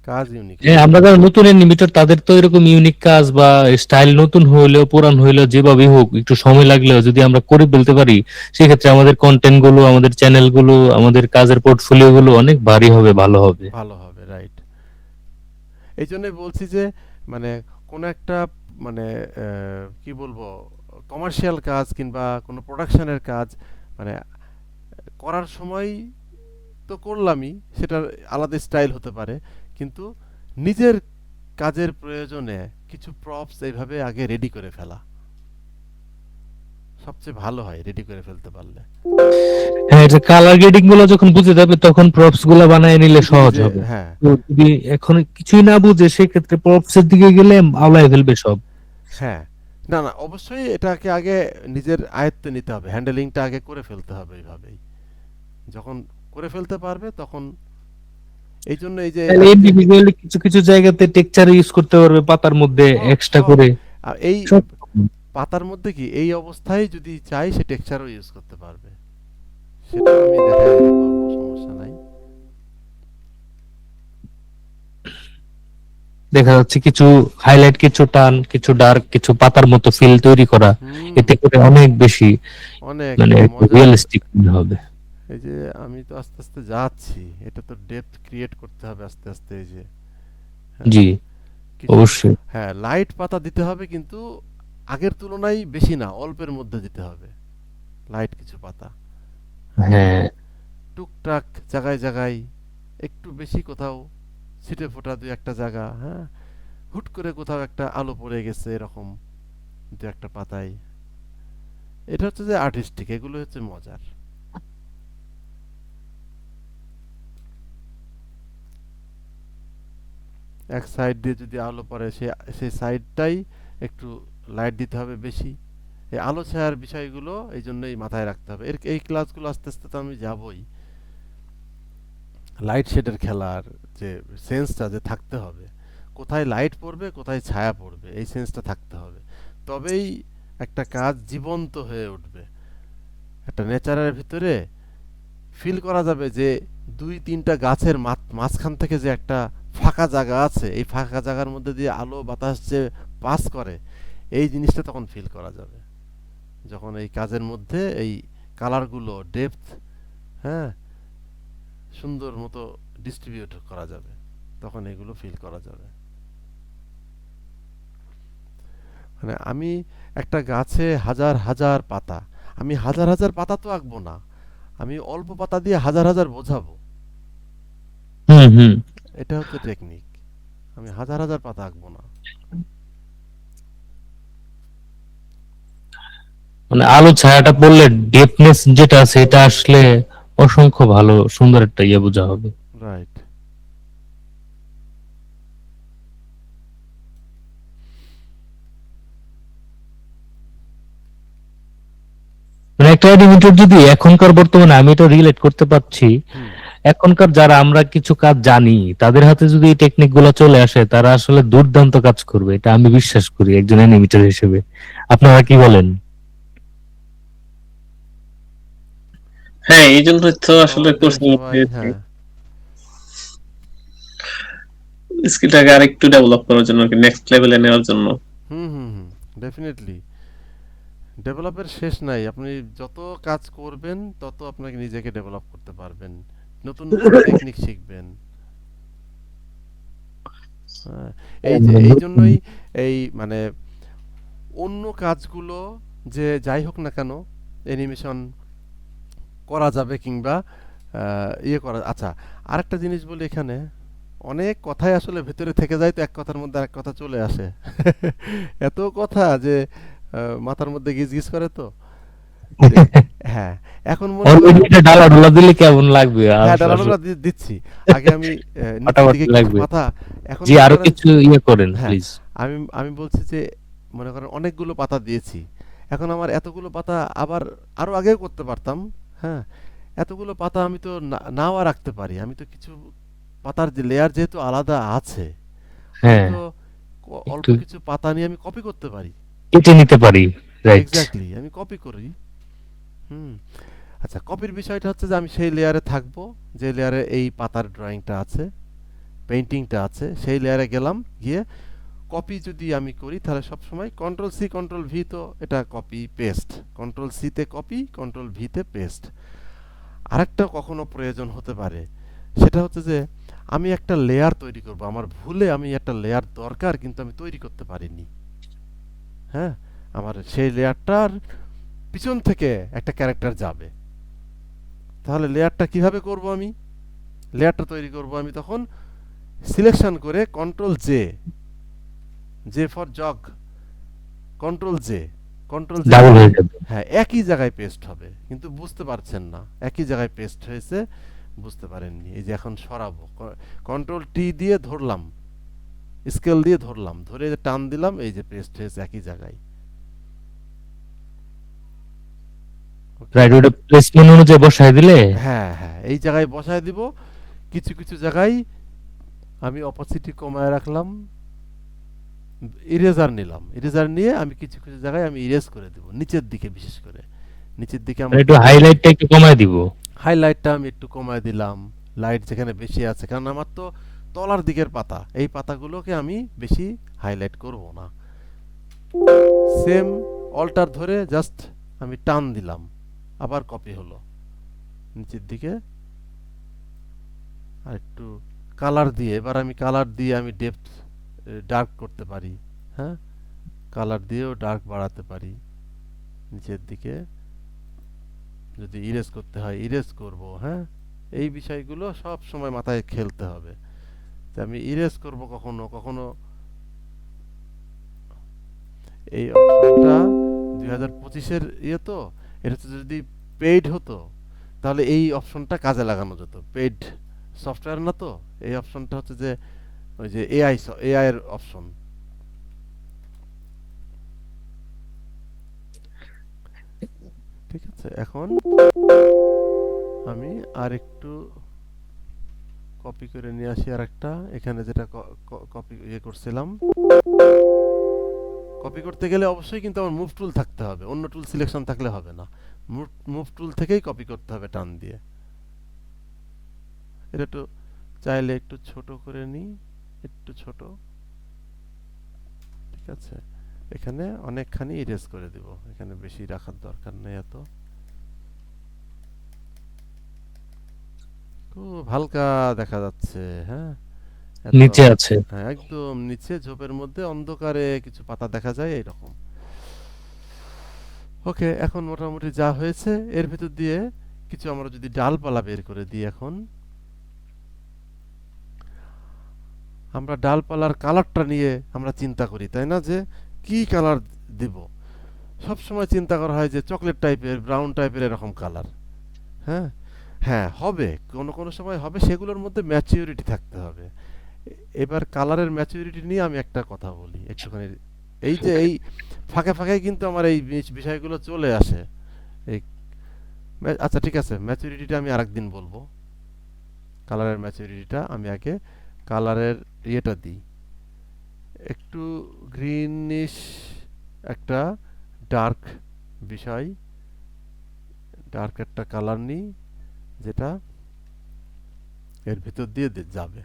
কাজ ইউনিক হ্যাঁ, হবে। আমরা যারা নতুন অ্যানিমেটর তাদের তো এরকম ইউনিক কাজ বা স্টাইল নতুন হইলেও পুরান হইলেও যেভাবে হোক একটু সময় লাগলেও যদি আমরা করে ফেলতে পারি, সেক্ষেত্রে আমাদের কন্টেন্ট গুলো, আমাদের চ্যানেল গুলো, আমাদের কাজের পোর্টফোলিও গুলো অনেক ভারী হবে, ভালো হবে। ভালো হবে, রাইট। এই জন্যই বলছি যে মানে কোনো একটা, মানে কি বলবো, কমার্শিয়াল কাজ কিংবা কোনো প্রোডাকশনের কাজ, মানে করার সময় তো করলামই, সেটার আলাদা স্টাইল হতে পারে, কিন্তু নিজের কাজের প্রয়োজনে কিছু প্রপস এইভাবে আগে রেডি করে ফেলা সবচেয়ে ভালো হয়, রেডি করে ফেলতে পারলে। হ্যাঁ, এটা কালার গ্রেডিং গুলো যখন বুঝে যাবে তখন প্রপস গুলো বানায় নিলে নিজে সহজ নিজে, হবে। হ্যাঁ, তো যদি এখন কিছুই না বুঝে সেক্ষেত্রে প্রপস এর দিকে গেলে আওলায় ফেলবে সব। হ্যাঁ, না না, অবশ্যই এটাকে আগে নিজের আয়ত্তে নিতে হবে, হ্যান্ডেলিংটা আগে করে ফেলতে হবে এইভাবেই, যখন করে ফেলতে পারবে তখন, এই জন্য এই যে তাহলে আমি যে ইন্ডিভিজুয়ালি কিছু কিছু জায়গাতে টেক্সচার ইউজ করতে পারবে পাতার মধ্যে সব এক্সট্রা সব করে এই সব। পাতার মধ্যে কি এই অবস্থায় যদি চাই সে টেক্সচারও ইউজ করতে পারবে, সেটা আমি দেখাই দিতে পারবো, সমস্যা নাই। দেখা যাচ্ছে কিছু হাইলাইট, কিছু টান, কিছু ডার্ক, কিছু পাতার মতো ফিল তৈরি করা, হুম, এতে করে অনেক বেশি অনেক মানে মজার। রিয়েলিস্টিক হবে। এই যে আমি তো আস্তে আস্তে যাচ্ছি, এটা তো ডেপথ ক্রিয়েট করতে হবে আস্তে আস্তে, এই যে, হ্যাঁ, জি, কিছু, অবশ্যই। হ্যাঁ, লাইট পাতা দিতে হবে, কিন্তু আগের তুলনায় বেশি না, অল্পের মধ্যে দিতে হবে লাইট কিছু পাতা। হ্যাঁ, হ্যাঁ, টুকটাক জায়গায় জায়গায় একটু বেশি, কোথাও ছিটে ফোটা দুই একটা জায়গা, হ্যাঁ, হুট করে কোথাও একটা আলো পড়ে গেছে এরকম দু একটা পাতায়, এটা হচ্ছে যে আর্টিস্টিক, এগুলো হচ্ছে মজার। এক সাইড দিয়ে যদি আলো পড়ে, সেই সাইডটাই একটু লাইট দিতে হবে বেশি, এই আলো ছায়ার বিষয়গুলো এই জন্যই মাথায় রাখতে হবে। এই ক্লাসগুলো আস্তে আস্তে তো আমি যাবই, লাইট শেডের খেলার যে সেন্সটা যে থাকতে হবে, কোথায় লাইট পড়বে কোথায় ছায়া পড়বে এই সেন্সটা থাকতে হবে, তবেই একটা কাজ জীবন্ত হয়ে উঠবে। একটা নেচারের ভিতরে ফিল করা যাবে যে দুই তিনটা গাছের মাঝখান থেকে যে একটা ফাঁকা জায়গা আছে, এই ফাঁকা জায়গার মধ্যে দিয়ে আলো বাতাস যে পাস করে, এই জিনিসটা তখন ফিল করা যাবে যখন এই কাজের মধ্যে এই কালারগুলো ডেপথ, হ্যাঁ, সুন্দর মতো ডিস্ট্রিবিউট করা যাবে, তখন এগুলো ফিল করা যাবে। মানে আমি একটা গাছে হাজার হাজার পাতা, আমি হাজার হাজার পাতা তো আঁকবো না, আমি অল্প পাতা দিয়ে হাজার হাজার বোঝাবো, হুম হুম। এটা হচ্ছে টেকনিক। আমি হাজার হাজার পাতা আঁকবো না। মানে আলো ছায়াটা পড়লে ডেপনেস যেটা আছে এটা আসলে অসংখ্য ভালো সুন্দর একটা ইয়ে বোঝা হবে। রাইট। মানে একটা অ্যানিমেটর যদি এখনকার বর্তমানে আমি এটা রিলেট করতে পারছি, হুম। এখনকার যারা আমরা কিছু কাজ জানি তাদের হাতে যদি এই টেকনিক গুলো চলে আসে তারা আসলে দুর্দান্ত কাজ করবে, এটা আমি বিশ্বাস করি একজন অ্যানিমেটর হিসেবে। আপনারা কি বলেন? হ্যাঁ, এই জন্যই তো আসলে সহজে কোর্স সবাই, হ্যাঁ। স্কিলটাকে আরেকটু ডেভেলপ করার জন্য, নেক্সট লেভেলে নেওয়ার জন্য। হুম হুম হুম, ডেফিনেটলি ডেভেলপের শেষ নাই। আপনি যত কাজ করবেন তত আপনাকে নিজেকে ডেভেলপ করতে পারবেন, নতুন নতুন টেকনিক শিখবেন। হ্যাঁ, এই জন্যই এই মানে অন্য কাজগুলো যে যাই হোক না কেন অ্যানিমেশন করা যাবে কিংবা ইয়ে করা। আচ্ছা, আরেকটা জিনিস বলি, এখানে অনেক কথাই আসলে ভেতরে থেকে যায়, তো এক কথার মধ্যে আরেক কথা চলে আসে। এত কথা যে মাথার মধ্যে গিজ গিজ করে তো। যে, হ্যাঁ, এখন মনে অলরেডি করেন, এটা ডালা ঢোলা দিলে কেমন লাগবে? হ্যাঁ ডালানোটা দিচ্ছি। আগে আমি নিচের ফাটাফাটি দিকে কিছু লাগবে। পাতা, এখন জি, মনে আরো করেন, কিছু ইয়ে করেন হ্যাঁ, প্লিজ। আমি আমি বলছি যে মনে করেন অনেকগুলো পাতা দিয়েছি, এখন আমার এতগুলো পাতা আবার আরো আগেও করতে পারতাম। হ্যাঁ, এতগুলো পাতা আমি তো নাও রাখতে পারি, আমি তো কিছু পাতার যে লেয়ার যেহেতু আলাদা আছে, আমি হ্যাঁ, তো অল্প একটু কিছু পাতা নিয়ে আমি কপি করতে পারি। কেটে নিতে পারি। রাইট। এক্স্যাক্টলি, আমি কপি করি। হুম। আচ্ছা, কপির বিষয়টা হচ্ছে যে আমি সেই লেয়ারে থাকবো যে লেয়ারে এই পাতার ড্রয়িংটা আছে, পেইন্টিংটা আছে, সেই লেয়ারে গেলাম, গিয়ে কপি যদি আমি করি তাহলে সবসময় কন্ট্রোল সি কন্ট্রোল ভি, তো এটা কপি পেস্ট, কন্ট্রোল সিতে কপি কন্ট্রোল ভিতে পেস্ট। আরেকটা কখনো প্রয়োজন হতে পারে, সেটা হচ্ছে যে আমি একটা লেয়ার তৈরি করব, আমার ভুলে আমি একটা লেয়ার দরকার কিন্তু আমি তৈরি করতে পারিনি। হ্যাঁ, আমার সেই লেয়ারটার পিছন থেকে একটা ক্যারেক্টার যাবে, তাহলে লেয়ারটা কিভাবে করব? আমি লেয়ারটা তৈরি করব আমি তখন সিলেকশন করে control J, J for jug, control J, control J double দিলে, হয়ে যাবে। হ্যাঁ, একই জায়গায় পেস্ট হবে, কিন্তু বুঝতে পারছেন না একই জায়গায় পেস্ট হয়েছে, বুঝতে পারেননি। এই যে এখন সরাবো, কন্ট্রোল টি দিয়ে ধরলাম, স্কেল দিয়ে ধরলাম, ধরে টান দিলাম, এই যে পেস্ট হয়েছে একই জায়গায়। ওকে। রাইট, ওটা প্লেসমেন্ট অনুযায়ী বসায় দিলে। হ্যাঁ হ্যাঁ, এই জায়গায় বসায় দিব। কিছু কিছু জায়গায় আমি অপসিটি কমায় রাখলাম, ইরেজার নিলাম, ইরেজার নিয়ে আমি কিছু কিছু জায়গায় আমি ইরেজ করে দেব, নিচের দিকে বিশেষ করে। নিচের দিকে আমার একটু হাইলাইটটা একটু কমায় দিব। হাইলাইটটা আমি একটু কমায় দিলাম, লাইট যেখানে বেশি আছে, কারণ আমার তো তলার দিকের পাতা, এই পাতাগুলোকে আমি বেশি হাইলাইট করব না। সেম অল্টার ধরে জাস্ট আমি টান দিলাম, আবার কপি হলো নিচের দিকে। আর একটু কালার দিয়ে, এবার আমি কালার দিয়ে আমি ডেপথ ডার্ক করতে পারি। হ্যাঁ, কালার দিয়েও ডার্ক বাড়াতে পারি নিচের দিকে, যদি ইরেজ করতে হয় ইরেজ করব। হ্যাঁ, এই বিষয়গুলো সব সময় মাথায় খেলতে হবে যে আমি ইরেজ করব কখনো কখনো। এই অপশনটা 2025-এর ইয়ে তো, এটা তো যদি পেইড হতো তাহলে এই অপশনটা কাজে লাগানো যেত। পেইড সফটওয়্যার না তো, এই অপশনটা হচ্ছে যে ওই যে এআই এর অপশন। ঠিক আছে, এখন আমি আর একটু কপি করে নিয়ে আসি আর একটা, এখানে যেটা কপি করছিলাম। কপি করতে গেলে অবশ্যই কিন্তু আমার মুভ টুল থাকতে হবে, অন্য টুল সিলেকশন থাকলে হবে না। মুভ টুল থেকেই কপি করতে হবে টান দিয়ে। এটা একটু চাইলে একটু ছোট করে নিই, একটু ছোট, ঠিক আছে। এখানে অনেকখানি ইরেজ করে দিব, এখানে বেশি রাখার দরকার নেই এত। খুব হালকা দেখা যাচ্ছে, হ্যাঁ এত, নিচে আছে। হ্যাঁ একদম নিচে ঝোপের মধ্যে অন্ধকারে কিছু পাতা দেখা যায় এইরকম। ওকে, এখন মোটামুটি যা হয়েছে এর ভিতর দিয়ে কিছু আমরা যদি ডালপালা বের করে দিই, এখন আমরা ডালপালার কালারটা নিয়ে আমরা চিন্তা করি, তাই না, যে কি কালার দিব। সব সময় চিন্তা করা হয় যে চকলেট টাইপের, ব্রাউন টাইপের এরকম কালার। হ্যাঁ হ্যাঁ হবে, কোনো কোনো সময় হবে, সেগুলোর মধ্যে ম্যাচিউরিটি থাকতে হবে। এবার কালারের ম্যাচিউরিটি নিয়ে আমি একটা কথা বলি একটুখানি। এই যে এই ফাঁকে ফাঁকে কিন্তু আমার এই বিষয়গুলো চলে আসে। এই আচ্ছা ঠিক আছে, ম্যাচুরিটিটা আমি আরেকদিন বলবো। কালারের ম্যাচুরিটিটা আমি আগে কালারের ইয়েটা দিই, একটু গ্রিনিশ একটা ডার্ক বিষয়, ডার্ক একটা কালার নিই যেটা এর ভিতর দিয়ে যাবে।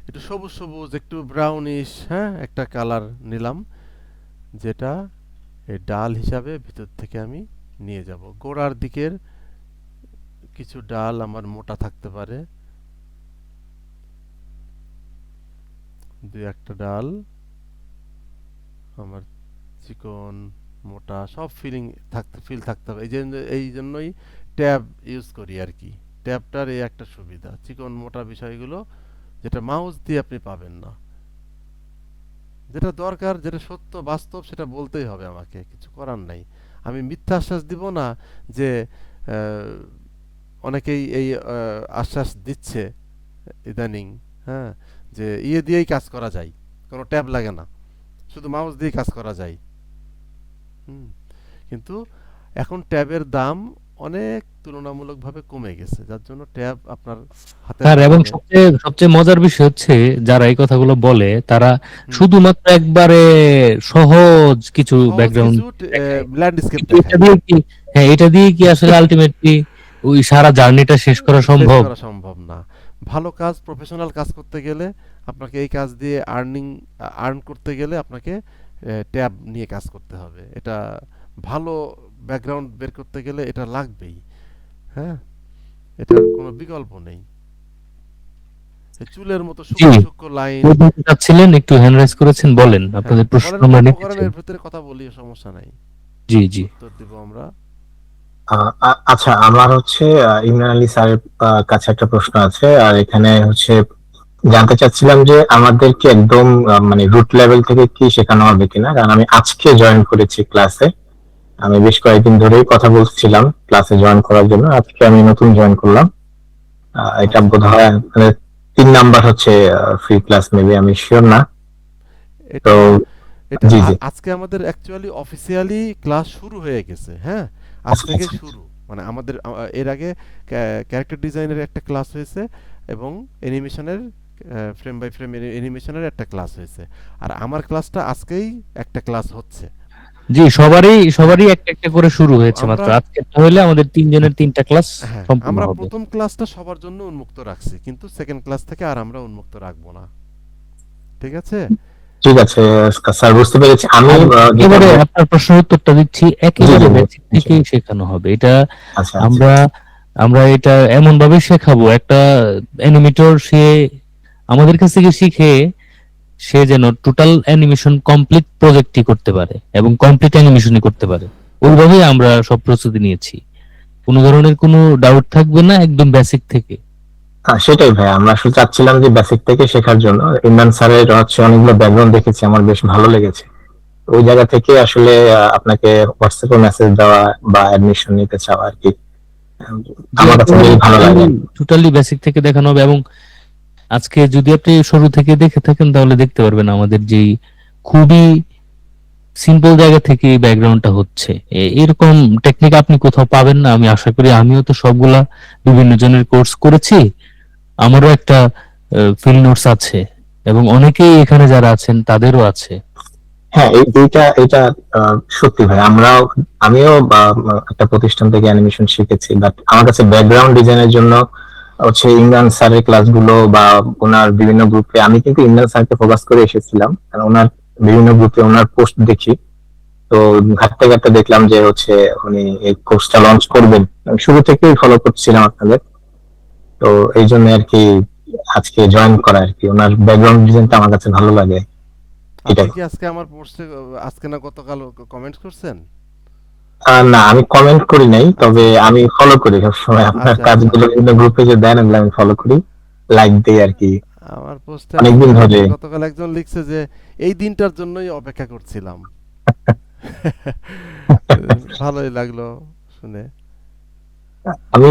একটু সবুজ সবুজ, একটু ব্রাউনিশ, হ্যাঁ একটা কালার নিলাম, যেটা এই ডাল হিসাবে ভিতর থেকে আমি নিয়ে যাব। গোড়ার দিকের কিছু ডাল আমার মোটা থাকতে পারে, দুই একটা ডাল আমার চিকন মোটা, সব ফিল থাকতে হবে। এই জন্যই ট্যাব ইউজ করি আর কি। ট্যাবটার এই একটা সুবিধা, চিকন মোটা বিষয়গুলো যেটা মাউস দিয়ে আপনি পাবেন না। যেটা দরকার, যেটা সত্য বাস্তব, সেটা বলতেই হবে আমাকে, কিছু করার নাই। আমি মিথ্যা আশ্বাস দিব না যে অনেকেই এই আশ্বাস দিচ্ছে ইদানিং, হ্যাঁ, যে ইয়ে দিয়েই কাজ করা যায়, কোনো ট্যাব লাগে না, শুধু মাউস দিয়ে কাজ করা যায়। কিন্তু এখন ট্যাবের দাম অনেক তুলনামূলকভাবে কমে গেছে, যার জন্য ট্যাব আপনার হাতে আর এবং সবচেয়ে মজার বিষয় হচ্ছে, যারা এই কথাগুলো বলে তারা শুধুমাত্র একবারে সহজ কিছু ব্যাকগ্রাউন্ড ল্যান্ডস্কেপ এটা দিয়ে কি, হ্যাঁ এটা দিয়ে কি আসলে আলটিমেটলি ওই সারা জার্নিটা শেষ করা সম্ভব? সম্ভব না। ভালো কাজ, প্রফেশনাল কাজ করতে গেলে আপনাকে, এই কাজ দিয়ে আর্ন করতে গেলে আপনাকে ট্যাব নিয়ে কাজ করতে হবে। এটা ভালো ব্যাকগ্রাউন্ড বের করতে গেলে এটা লাগবেই, হ্যাঁ, এটার কোনো বিকল্প নেই। চুলের মতো সূক্ষ্ম সূক্ষ্ম লাইন ছিলেন, একটু হ্যান্ড রাইজ করেছেন, বলেন আপনাদের প্রশ্ন। আমরা নিচ্ছি, এর ভিতরে কথা বলি, সমস্যা নাই। জি জি, উত্তর দেব আমরা। আচ্ছা, আমার হচ্ছে ইমরান আলী স্যারের কাছে একটা প্রশ্ন আছে, আর এখানে হচ্ছে জানতে চাচ্ছিলাম যে আমাদেরকে একদম মানে রুট লেভেল থেকে কি শেখানো হবে কিনা, কারণ আমি আজকে জয়েন করেছি ক্লাসে। আমি বেশ কয়েকদিন ধরেই কথা বলছিলাম ক্লাসে জয়েন করার জন্য, আজকে আমি নতুন জয়েন করলাম। এটা বোধহয় মানে 3 নাম্বার হচ্ছে ফ্রি ক্লাস, মেবি, আমি শিওর না। তো জি জি, আজকে আমাদের অ্যাকচুয়ালি অফিসিয়ালি ক্লাস শুরু হয়ে গেছে, হ্যাঁ আজ থেকে শুরু। মানে আমাদের এর আগে ক্যারেক্টার ডিজাইনের একটা ক্লাস হয়েছে এবং অ্যানিমেশনের ফ্রেম বাই ফ্রেম অ্যানিমেশনের একটা ক্লাস হয়েছে, আর আমার ক্লাসটা আজকেই একটা ক্লাস হচ্ছে। জি, সবারই একটা একটা করে শুরু হয়েছে মাত্র। আজকে হলে আমাদের তিনজনের 3টা ক্লাস সম্পূর্ণ আমরা হবে। প্রথম ক্লাসটা সবার জন্য উন্মুক্ত রাখছি, কিন্তু সেকেন্ড ক্লাস থেকে আর আমরা উন্মুক্ত রাখবো না, ঠিক আছে? ঠিক আছে স্যার, বুঝতে পেরেছি। আমি এবারে আপনার প্রশ্নের উত্তরটা দিচ্ছি, একেবারে বেসিক থেকেই শেখানো হবে এটা। আমরা এটা এমন ভাবে শেখাবো, একটা অ্যানিমেটর সে আমাদের কাছ থেকে শিখে সে যেন টোটাল অ্যানিমেশন কমপ্লিট প্রজেক্টই করতে পারে এবং কমপ্লিট অ্যানিমেশনই করতে পারে, ওইভাবেই আমরা সব প্রস্তুতি নিয়েছি। কোনো ধরনের কোনো ডাউট থাকবে না, একদম বেসিক থেকে। সেটাই ভাই, আমরা আসলে চাচ্ছিলাম যে বেসিক থেকে শেখার জন্য। ইমরান স্যারের হচ্ছে অনেকগুলো ব্যাকগ্রাউন্ড দেখেছি, আমার বেশ ভালো লেগেছে। ওই জায়গা থেকে আসলে আপনাকে হোয়াটসঅ্যাপে মেসেজ দেওয়া বা অ্যাডমিশন নিতে চাওয়া আর কি, আমার কাছে বেশ ভালো লাগে। টোটালি বেসিক থেকে দেখানো হবে, এবং আজকে যদি আপনি শুরু থেকে দেখে থাকেন তাহলে দেখতে পারবেন আমাদের যে খুবই সিম্পল জায়গা থেকে এই ব্যাকগ্রাউন্ডটা হচ্ছে। এরকম টেকনিক আপনি কোথাও পাবেন না আমি আশা করি। আমিও তো সবগুলা বিভিন্ন জনের কোর্স করেছি, আমারও একটা ফিল্ড নোটস আছে এবং অনেকেই এখানে যারা আছেন তাদেরও আছে। হ্যাঁ, এটা সত্যি ভাই। আমিও একটা প্রতিষ্ঠান থেকে অ্যানিমেশন শিখেছি, বাট আমার কাছে ব্যাকগ্রাউন্ড ডিজাইনের জন্য হচ্ছে ইমরান স্যারের ক্লাসগুলো বা ওনার বিভিন্ন গ্রুপে, আমি কিন্তু ইমরান স্যারকে ফোকাস করে এসেছিলাম, কারণ ওনার বিভিন্ন গ্রুপে ওনার পোস্ট দেখি। তো ঘাটতে ঘাটতে দেখলাম যে হচ্ছে উনি এই কোর্সটা লঞ্চ করবেন, আমি শুরু থেকেই ফলো করছিলাম আপনাদের। তো এই জন্য আর কি আজকে জয়েন করা আর কি। ওনার ব্যাকগ্রাউন্ড ডিজাইনটা আমার কাছে ভালো লাগে আপনি এটাই। কি আজকে আমার পোস্টে আজকে না গতকাল কমেন্ট করছেন? না, আমি কমেন্ট করি নাই, তবে আচ্ছা আমি ফলো করি সবসময় আপনার আচ্ছা আচ্ছা কাজগুলো, বিভিন্ন গ্রুপে যে দেন ওগুলো আমি ফলো করি, লাইক দিই আর কি আমার পোস্টে আজকে অনেকদিন ধরে। গতকাল একজন লিখছে যে এই দিনটার জন্যই অপেক্ষা করছিলাম। ভালোই লাগলো শুনে। আমি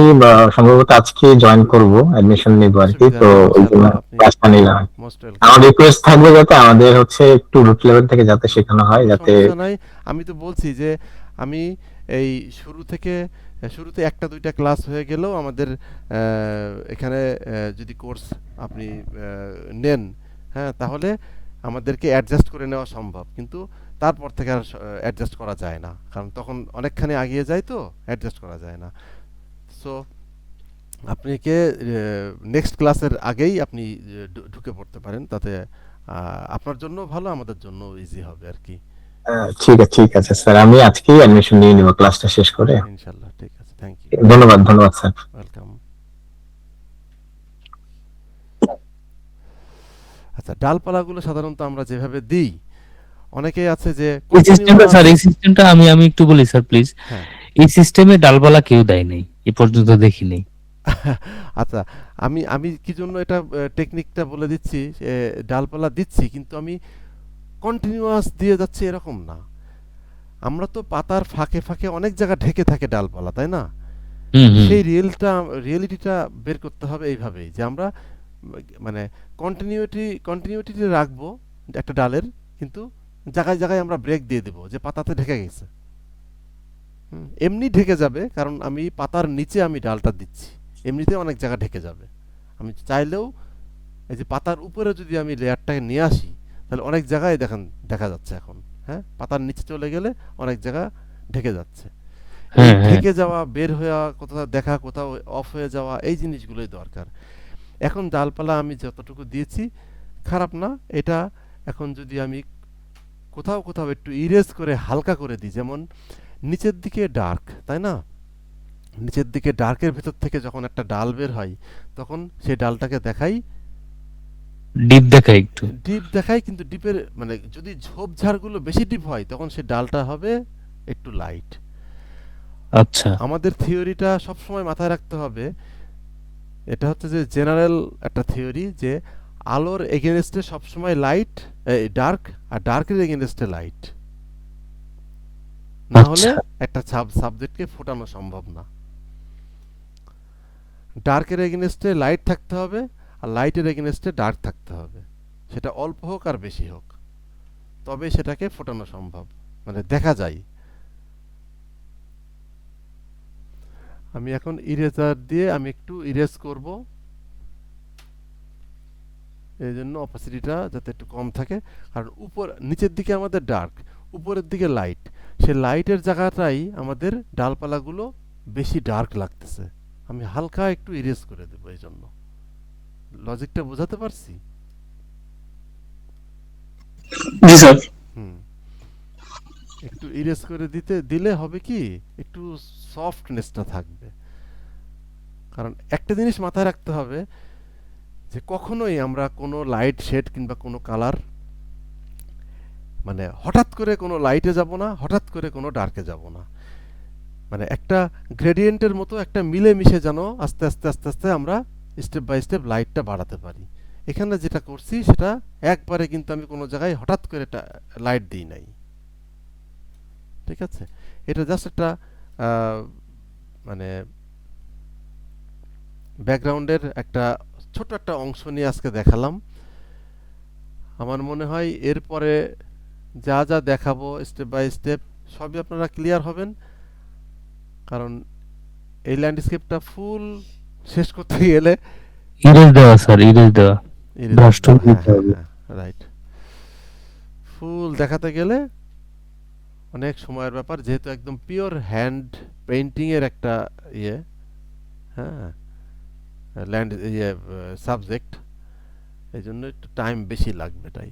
সম্ভবত আজকে জয়েন করব, অ্যাডমিশন নিব আর কি, অসুবিধা তো নেই, ওই জন্য ইনশাল্লাহ আপনি ক্লাসটা নিলাম। মোস্ট আমার ওয়েলকাম। রিকোয়েস্ট থাকবে যাতে আমাদের হচ্ছে একটু রুট লেভেল থেকে যাতে শেখানো হয়, কোনো যাতে সমস্যা নাই। আমি তো বলছি যে আমি এই শুরুতে একটা দুইটা ক্লাস হয়ে গেলেও আমাদের এখানে যদি কোর্স আপনি নেন, হ্যাঁ, তাহলে আমাদেরকে অ্যাডজাস্ট করে নেওয়া সম্ভব, কিন্তু তারপর থেকে আর অ্যাডজাস্ট করা যায় না, কারণ তখন অনেকখানি আগিয়ে যায়, তো অ্যাডজাস্ট করা যায় না। সো আপনাকে নেক্সট ক্লাসের আগেই আপনি ঢুকে পড়তে পারেন, তাতে আপনার জন্য ভালো, আমাদের জন্য ইজি হবে আর কি। ঠিক আছে স্যার, আমি আজকেই অ্যাডমিশন নিয়ে নিব ক্লাসটা শেষ করে। ইনশাল্লাহ, ঠিক আছে, থ্যাংক ইউ, ধন্যবাদ, ধন্যবাদ স্যার। ওয়েলকাম। আচ্ছা, ডালপালাগুলো সাধারণত আমরা যেভাবে দিই, অনেকেই আছে যে এই সিস্টেমটা কন্টিনিউয়াস। স্যার, এই সিস্টেমটা আমি একটু বলি স্যার প্লিজ। হ্যাঁ। এই সিস্টেমে ডালপালা কেউ দেয় নাই, এ পর্যন্ত দেখি নাই। আচ্ছা, আমি আমি কি জন্য এটা টেকনিকটা বলে দিচ্ছি, ডালপালা দিচ্ছি কিন্তু আমি কন্টিনিউয়াস দিয়ে যাচ্ছি এরকম না। আমরা তো পাতার ফাঁকে ফাঁকে অনেক জায়গা ঢেকে থাকে ডালপালা, তাই না? হুম হুম। সেই রিয়েলিটিটা বের করতে হবে এইভাবেই, যে আমরা মানে কন্টিনিউটিতে রাখবো একটা ডালের, কিন্তু জায়গায় জায়গায় আমরা ব্রেক দিয়ে দেবো যে পাতাতে ঢেকে গেছে। এমনি ঢেকে যাবে, কারণ আমি পাতার নিচে আমি ডালটা দিচ্ছি, এমনিতে অনেক জায়গা ঢেকে যাবে। আমি চাইলেও এই যে পাতার উপরে যদি আমি লেয়ারটাকে নিয়ে আসি, তাহলে অনেক জায়গায় দেখা যাচ্ছে এখন। হ্যাঁ, পাতার নিচে চলে গেলে অনেক জায়গা ঢেকে যাচ্ছে। এই হ্যাঁ হ্যাঁ। ঢেকে যাওয়া, বের হওয়া, কোথাও দেখা, কোথাও অফ হয়ে যাওয়া, এই জিনিসগুলোই দরকার। এখন ডালপালা আমি যতটুকু দিয়েছি খারাপ না এটা। এখন যদি আমি কোথাও কোথাও একটু ইরেজ করে হালকা করে দিই, যেমন নিচের দিকে ডার্ক, তাই না? নিচের দিকে ডার্কের ভেতর থেকে যখন একটা ডাল বের হয়, তখন সেই ডালটাকে দেখাই ডিপ দেখা একটু। ডিপ দেখাই, কিন্তু ডিপের মানে যদি ঝোপঝাড়গুলো বেশি ডিপ হয়, তখন সেই ডালটা হবে একটু লাইট। আচ্ছা আমাদের থিওরিটা সবসময় মাথায় রাখতে হবে, এটা হচ্ছে যে জেনারেল একটা থিওরি, যে আলোর এগেনস্টে সবসময় লাইট, ডার্ক, আর ডার্কের এগেনস্টে লাইট। না হলে আচ্ছা। একটা সাবজেক্টকে ফোটানো সম্ভব না। ডার্কের এগেনস্টে লাইট থাকতে হবে, আর লাইটের এগেনস্টে ডার্ক থাকতে হবে, সেটা অল্প হোক আর বেশি হোক, তবে সেটাকে ফোটানো সম্ভব, মানে দেখা যায়। আমি এখন ইরেজার দিয়ে আমি একটু ইরেজ করব, এই জন্য অপাসিটিটা যাতে একটু কম থাকে, কারণ নিচের দিকে আমাদের ডার্ক, উপরের দিকে লাইট, সে লাইটের জায়গাটাই আমাদের ডালপালাগুলো বেশি ডার্ক লাগতেছে। আমি হালকা একটু ইরেজ করে দেবো, এই জন্য। লজিকটা বোঝাতে পারছি? জি স্যার। হুম, একটু ইরেজ করে দিলে হবে কি, একটু সফটনেসটা থাকবে। কারণ একটা জিনিস মাথায় রাখতে হবে, যে কখনোই আমরা কোনো লাইট শেড কিংবা কোনো কালার, মানে হঠাৎ করে কোনো লাইটে যাব না, হঠাৎ করে কোনো ডার্কে যাব না, মানে একটা গ্রেডিয়েন্টের মতো একটা মিলেমিশে যেন আস্তে আস্তে আস্তে আস্তে আমরা স্টেপ বাই স্টেপ লাইটটা বাড়াতে পারি। এখানে যেটা করছি সেটা একবারে কিন্তু আমি কোনো জায়গায় হঠাৎ করে লাইট দিই নাই, ঠিক আছে? এটা জাস্ট একটা মানে ব্যাকগ্রাউন্ডের একটা ছোট একটা অংশ নিয়ে আজকে দেখালাম। আমার মনে হয় এরপরে যা যা দেখাবো স্টেপ বাই স্টেপ সবই আপনারা ক্লিয়ার হবেন, কারণ এই ল্যান্ডস্কেপটা ফুল শেষ করতে গেলে ইরেজ দেওয়া স্যার, ইরেজ দেওয়া। Erase ব্রাশ টুল দেওয়া, হ্যাঁ দিতে হ্যাঁ হবে। হ্যাঁ, রাইট। ফুল দেখাতে গেলে অনেক সময়ের ব্যাপার, যেহেতু একদম পিওর হ্যান্ড পেইন্টিং এর একটা ইয়ে, হ্যাঁ, ল্যান্ড ইয়ে সাবজেক্ট, এই জন্য একটু টাইম বেশি লাগবে তাই।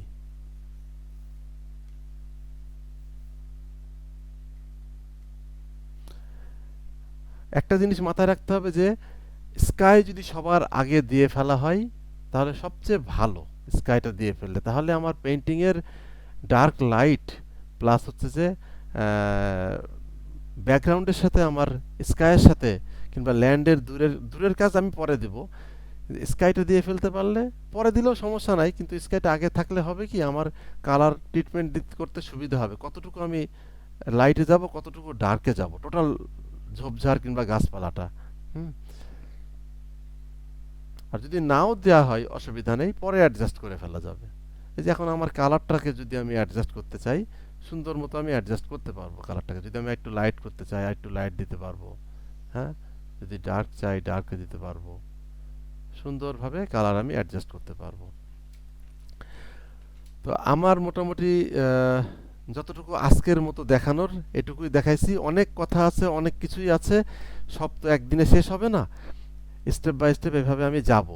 একটা জিনিস মাথায় রাখতে হবে যে স্কাই যদি সবার আগে দিয়ে ফেলা হয় তাহলে সবচেয়ে ভালো, স্কাইটা দিয়ে ফেললে তাহলে আমার পেইন্টিং এর ডার্ক লাইট প্লাস হচ্ছে যে ব্যাকগ্রাউন্ডের সাথে আমার স্কাইয়ের সাথে কিংবা ল্যান্ডের দূরের দূরের কাজ আমি পরে দেব, স্কাইটা দিয়ে ফেলতে পারলে পরে দিলেও সমস্যা নাই, কিন্তু স্কাইটা আগে থাকলে হবে কি আমার কালার ট্রিটমেন্ট করতে সুবিধা হবে, কতটুকু আমি লাইটে যাব কতটুকু ডার্কে যাব, টোটাল ঝোপঝাড় কিংবা গাছপালাটা। হুম। আর যদি নাও দেওয়া হয় অসুবিধা নেই, পরে অ্যাডজাস্ট করে ফেলা যাবে। এই যে এখন আমার কালারটাকে যদি আমি অ্যাডজাস্ট করতে চাই সুন্দর মতো আমি অ্যাডজাস্ট করতে পারবো কালারটাকে, যদি আমি একটু লাইট করতে চাই একটু লাইট দিতে পারবো, হ্যাঁ, যদি ডার্ক চাই ডার্কে দিতে পারবো, সুন্দরভাবে কালার আমি অ্যাডজাস্ট করতে পারবো। তো আমার মোটামুটি যতটুকু আজকের মতো দেখানোর এটুকুই দেখাইছি, অনেক কথা আছে অনেক কিছুই আছে, সব তো একদিনে শেষ হবে না, স্টেপ বাই স্টেপ এভাবে আমি যাব।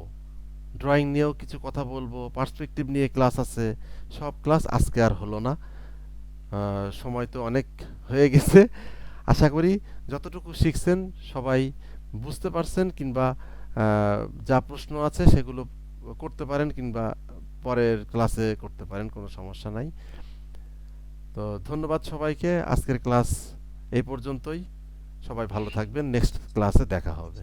ড্রয়িং নিয়েও কিছু কথা বলবো, পার্সপেক্টিভ নিয়ে ক্লাস আছে, সব ক্লাস আজকে আর হলো না, সময় তো অনেক হয়ে গেছে। আশা করি যতটুকু শিখছেন সবাই বুঝতে পারছেন, কিংবা যা প্রশ্ন আছে সেগুলো করতে পারেন কিংবা পরের ক্লাসে করতে পারেন, কোনো সমস্যা নাই। তো ধন্যবাদ সবাইকে, আজকের ক্লাস এই পর্যন্তই, সবাই ভালো থাকবেন, নেক্সট ক্লাসে দেখা হবে।